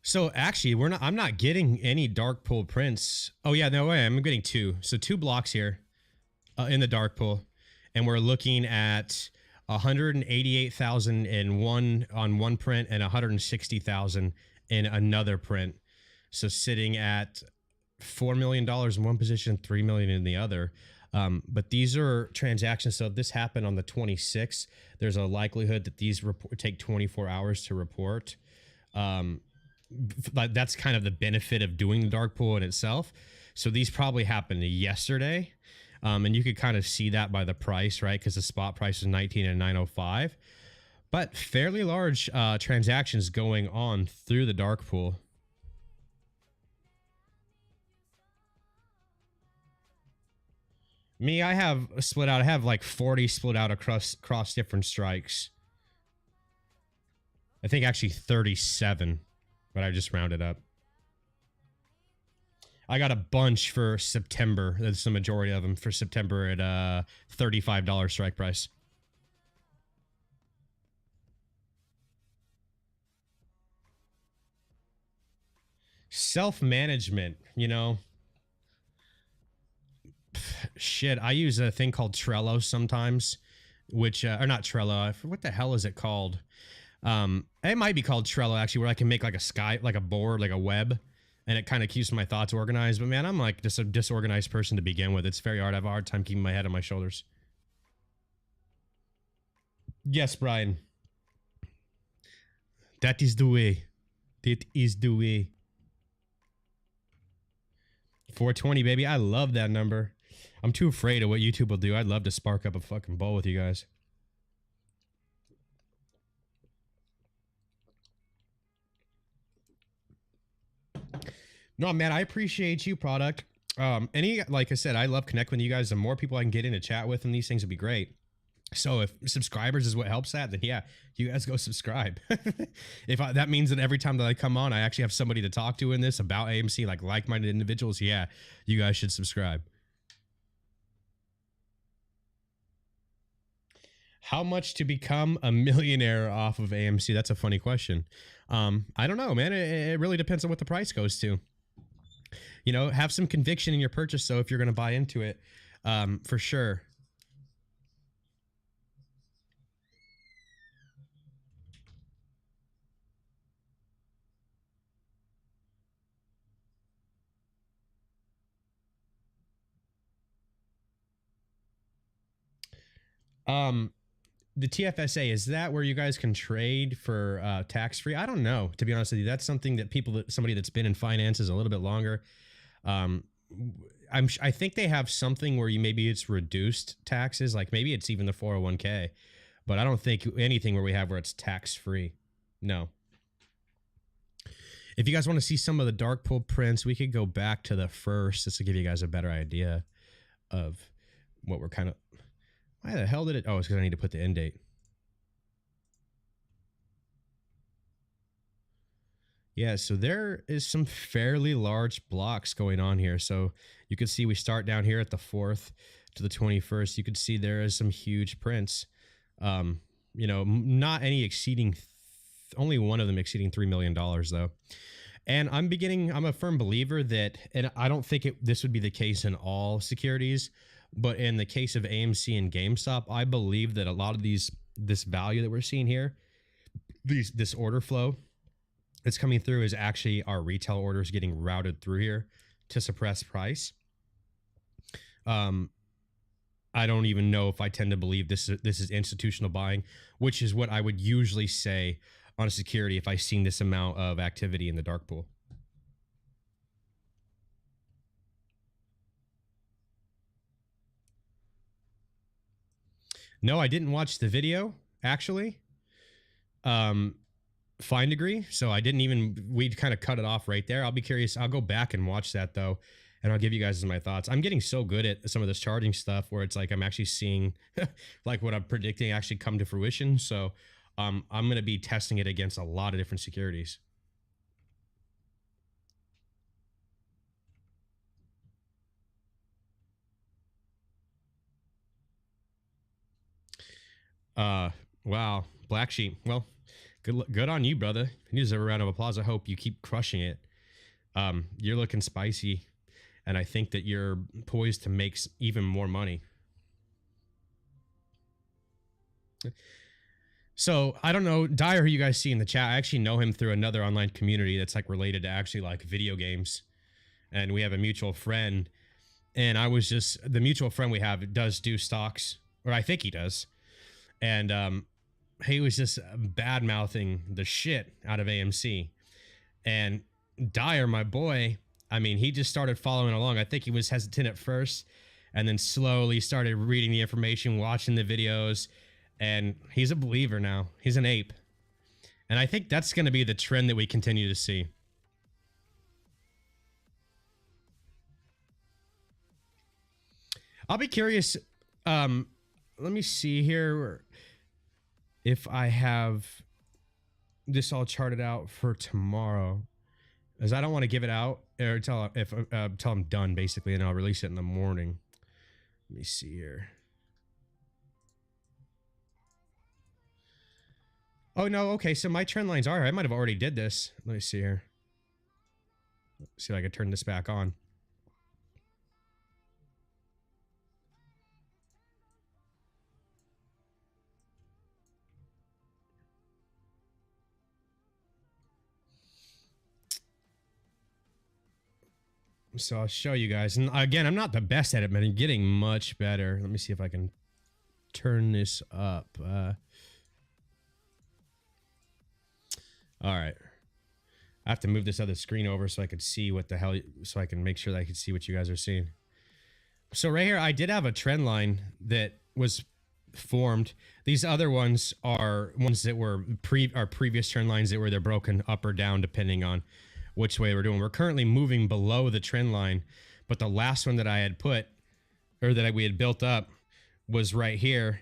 So actually, I'm not getting any dark pool prints. Oh yeah, no way. I'm getting two. So 2 blocks here in the dark pool, and we're looking at 188,001 on one print and 160,000 in another print. So sitting at $4 million in one position, $3 million in the other. But these are transactions. So if this happened on the 26th, there's a likelihood that these take 24 hours to report. That's kind of the benefit of doing the dark pool in itself. So these probably happened yesterday. And you could kind of see that by the price, right? Because the spot price is 19 and 905. but fairly large transactions going on through the dark pool. Me, I have split out. I have like 40 split out across different strikes. I think actually 37, but I just rounded up. I got a bunch for September. That's the majority of them for September at $35 strike price. Self-management, you know. Shit, I use a thing called Trello sometimes, which or not Trello. What the hell is it called? It might be called Trello actually, where I can make like a board, like a web, and it kind of keeps my thoughts organized. But man, I'm like just a disorganized person to begin with. It's very hard. I have a hard time keeping my head on my shoulders. Yes, Brian. That is the way. That is the way. 420, baby. I love that number. I'm too afraid of what YouTube will do. I'd love to spark up a fucking bowl with you guys. No, man, I appreciate you, product. Like I said, I love connecting with you guys. The more people I can get in to chat with and these things would be great. So if subscribers is what helps that, then yeah, you guys go subscribe. That means that every time that I come on, I actually have somebody to talk to in this about AMC, like-minded individuals. Yeah, you guys should subscribe. How much to become a millionaire off of AMC? That's a funny question. I don't know, man. It really depends on what the price goes to. You know, have some conviction in your purchase. So if you're going to buy into it, for sure. The TFSA, is that where you guys can trade for tax-free? I don't know, to be honest with you. That's something that somebody that's been in finances a little bit longer. I think they have something where maybe it's reduced taxes, like maybe it's even the 401k, but I don't think anything where we have where it's tax-free. No. If you guys want to see some of the dark pool prints, we could go back to the first just to give you guys a better idea of what we're kind of... Why the hell did it... Oh, it's because I need to put the end date. Yeah, so there is some fairly large blocks going on here. So you can see we start down here at the 4th to the 21st. You can see there is some huge prints. You know, not any exceeding... only one of them exceeding $3 million, though. And I'm a firm believer that... And I don't think this would be the case in all securities... But in the case of AMC and GameStop, I believe that a lot of this value that we're seeing here, this order flow that's coming through is actually our retail orders getting routed through here to suppress price. I don't even know if I tend to believe this is institutional buying, which is what I would usually say on a security if I've seen this amount of activity in the dark pool. No, I didn't watch the video, actually. Fine degree. So I didn't even... We'd kind of cut it off right there. I'll be curious. I'll go back and watch that, though, and I'll give you guys my thoughts. I'm getting so good at some of this charging stuff where it's like I'm actually seeing like what I'm predicting actually come to fruition. So I'm going to be testing it against a lot of different securities. Wow. Black Sheep. Well, good on you, brother. You deserve a round of applause. I hope you keep crushing it. You're looking spicy, and I think that you're poised to make even more money. So I don't know, Dyer, who you guys see in the chat, I actually know him through another online community that's like related to actually like video games. And we have a mutual friend, and the mutual friend we have does do stocks, or I think he does. And he was just bad mouthing the shit out of AMC. And Dyer, my boy, I mean, he just started following along. I think he was hesitant at first, and then slowly started reading the information, watching the videos, And he's a believer now. He's an ape. And I think that's going to be the trend that we continue to see. I'll be curious. Let me see here if I have this all charted out for tomorrow, as I don't want to give it out or tell I'm done basically, and I'll release it in the morning. Let me see here. Oh no, okay, so my trend lines are. I might have already did this. Let me see here. Let's see if I can turn this back on. So I'll show you guys. And again, I'm not the best at it, but I'm getting much better. Let me see if I can turn this up. All right. I have to move this other screen over so I could see what the hell, so I can make sure that I can see what you guys are seeing. So right here, I did have a trend line that was formed. These other ones are ones that were previous trend lines that were they're broken up or down depending on which way we're doing. We're currently moving below the trend line, but the last one that I had put, or that we had built up, was right here.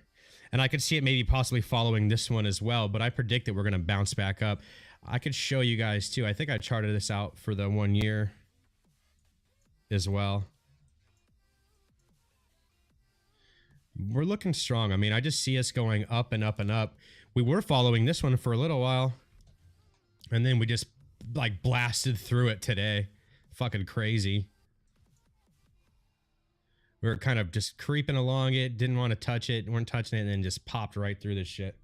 And I could see it maybe possibly following this one as well, but I predict that we're going to bounce back up. I could show you guys too. I think I charted this out for the 1 year as well. We're looking strong. I mean, I just see us going up and up and up. We were following this one for a little while, and then we just like blasted through it today. Fucking crazy. We were kind of just creeping along it, didn't want to touch it, weren't touching it, and then just popped right through this shit.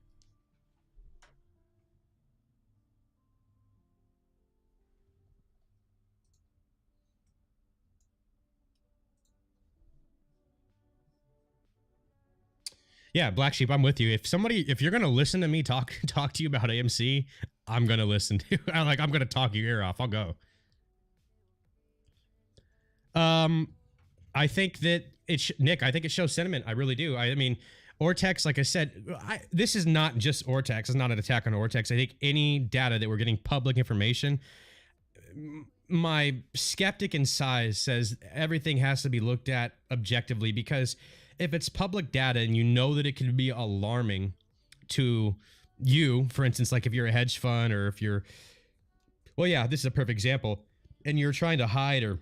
Yeah, Black Sheep, I'm with you. If you're gonna listen to me talk to you about AMC, I'm gonna listen to. I'm gonna talk your ear off. I'll go. I think that Nick. I think it shows sentiment. I really do. I mean, Ortex, like I said, this is not just Ortex. It's not an attack on Ortex. I think any data that we're getting public information. My skeptic inside says everything has to be looked at objectively, because if it's public data and you know that it can be alarming to you, for instance, like if you're a hedge fund or if you're, well, yeah, this is a perfect example, and you're trying to hide or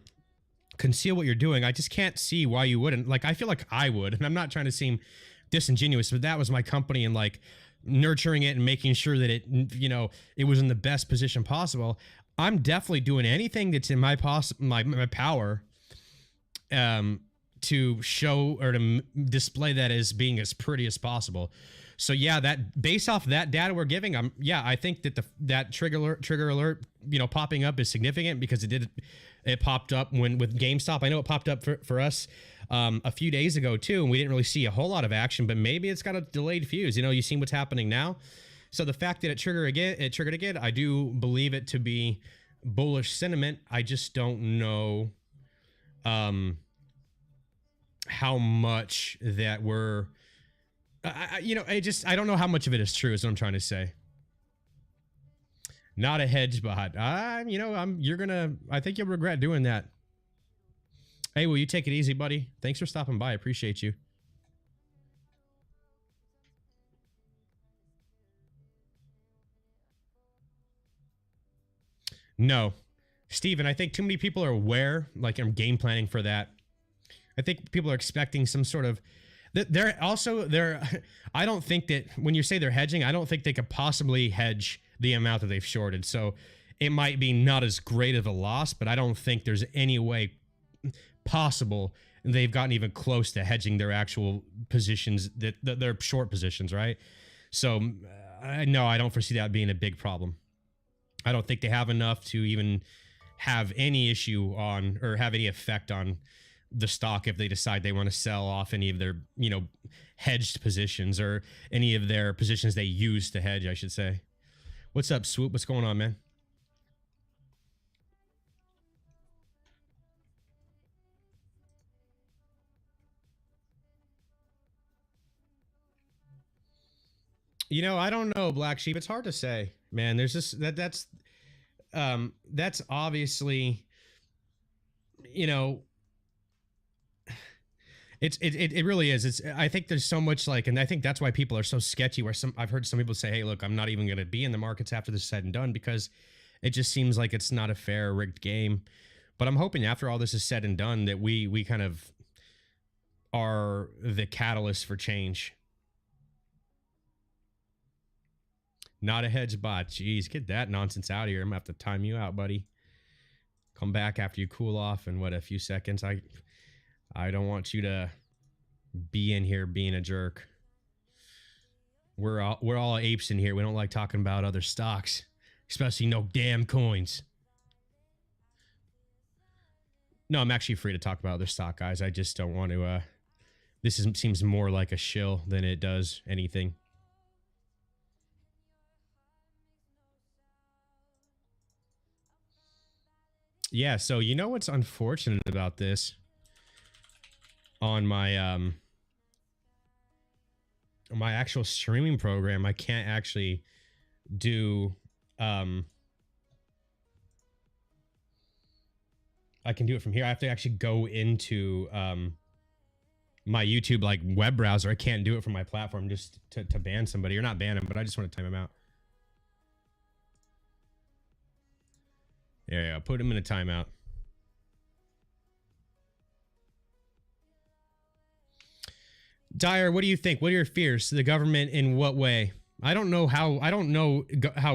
conceal what you're doing, I just can't see why you wouldn't. Like, I feel like I would, and I'm not trying to seem disingenuous, but that was my company, and like nurturing it and making sure that it, you know, it was in the best position possible. I'm definitely doing anything that's in my power to show or to display that as being as pretty as possible. So yeah, that based off that data we're giving, I think that that trigger alert, you know, popping up is significant, because it popped up with GameStop. I know it popped up for us a few days ago too, and we didn't really see a whole lot of action, but maybe it's got a delayed fuse. You know, you've seen what's happening now. So the fact that it triggered again, I do believe it to be bullish sentiment. I just don't know how much that we're, I don't know how much of it is true, is what I'm trying to say. Not a hedge bot. I think you'll regret doing that. Hey, will you take it easy, buddy? Thanks for stopping by. I appreciate you. No, Steven, I think too many people are aware, like I'm game planning for that. I think people are expecting some sort of, I don't think that when you say they're hedging, I don't think they could possibly hedge the amount that they've shorted. So it might be not as great of a loss, but I don't think there's any way possible they've gotten even close to hedging their actual positions, that their short positions, right? So no, I don't foresee that being a big problem. I don't think they have enough to even have any issue on, or have any effect on the stock if they decide they want to sell off any of their, you know, hedged positions, or any of their positions they use to hedge, I should say. What's up, Swoop? What's going on, man? You know, I don't know, Black Sheep. It's hard to say, man. There's just that's obviously, you know, it really is. It's, I think there's so much like, and I think that's why people are so sketchy, where I've heard some people say, hey, look, I'm not even going to be in the markets after this is said and done, because it just seems like it's not a fair, rigged game. But I'm hoping after all this is said and done that we kind of are the catalyst for change. Not a hedge bot. Jeez, get that nonsense out of here. I'm gonna have to time you out, buddy. Come back after you cool off in what, a few seconds. I don't want you to be in here being a jerk. We're all apes in here. We don't like talking about other stocks, especially no damn coins. No, I'm actually free to talk about other stock, guys. I just don't want to. Seems more like a shill than it does anything. Yeah, so you know what's unfortunate about this? On my my actual streaming program, I can't actually do I can do it from here. I have to actually go into my YouTube like web browser. I can't do it from my platform just to ban somebody, or not ban them, but I just want to time them out. Yeah, put him in a timeout. Dyer, what do you think? What are your fears? The government in what way? I don't know how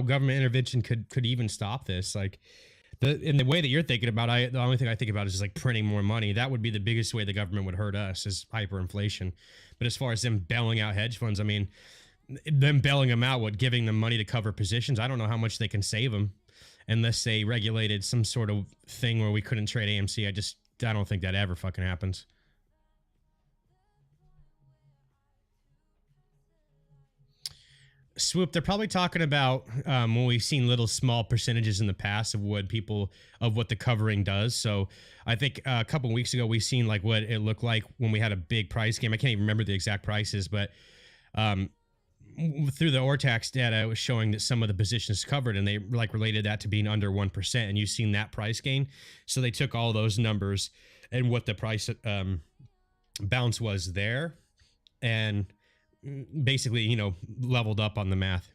government intervention could even stop this. Like, in the way that you're thinking about, the only thing I think about is just like printing more money. That would be the biggest way the government would hurt us, is hyperinflation. But as far as them bailing out hedge funds, I mean, them bailing them out, giving them money to cover positions, I don't know how much they can save them unless they regulated some sort of thing where we couldn't trade AMC. I don't think that ever fucking happens. Swoop, they're probably talking about when we've seen little small percentages in the past of what the covering does. So I think a couple weeks ago we seen like what it looked like when we had a big price game. I can't even remember the exact prices, but through the Ortax data, it was showing that some of the positions covered, and they like related that to being under 1%, and you've seen that price gain. So they took all those numbers and what the price bounce was there, and basically, you know, leveled up on the math.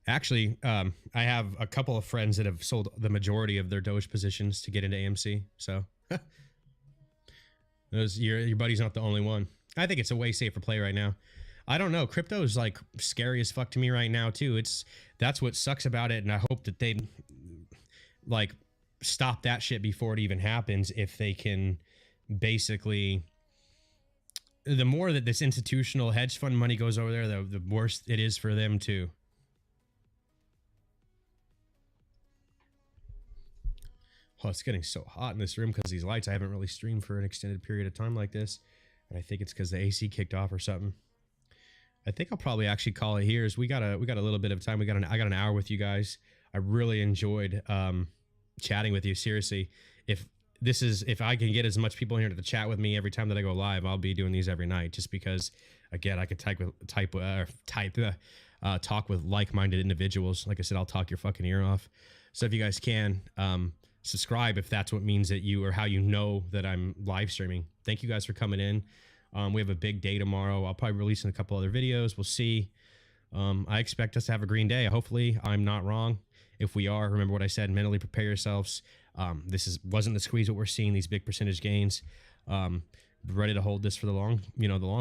Actually, I have a couple of friends that have sold the majority of their Doge positions to get into AMC. So your buddy's not the only one. I think it's a way safer play right now. I don't know. Crypto is like scary as fuck to me right now too. That's what sucks about it, and I hope that they like stop that shit before it even happens. If they can, basically, the more that this institutional hedge fund money goes over there, the worse it is for them too. Oh, it's getting so hot in this room because these lights. I haven't really streamed for an extended period of time like this, and I think it's because the AC kicked off or something. I think I'll probably actually call it here. As we got a little bit of time. I got an hour with you guys. I really enjoyed chatting with you. Seriously, if I can get as much people in here to chat with me every time that I go live, I'll be doing these every night. Just because, again, I could talk with like-minded individuals. Like I said, I'll talk your fucking ear off. So if you guys can, subscribe if that's what means that you, or how you know that I'm live streaming. Thank you guys for coming in. We have a big day tomorrow. I'll probably release a couple other videos. We'll see. I expect us to have a green day. Hopefully I'm not wrong. If we are, remember what I said, mentally prepare yourselves. This wasn't the squeeze what we're seeing, these big percentage gains. Ready to hold this for the long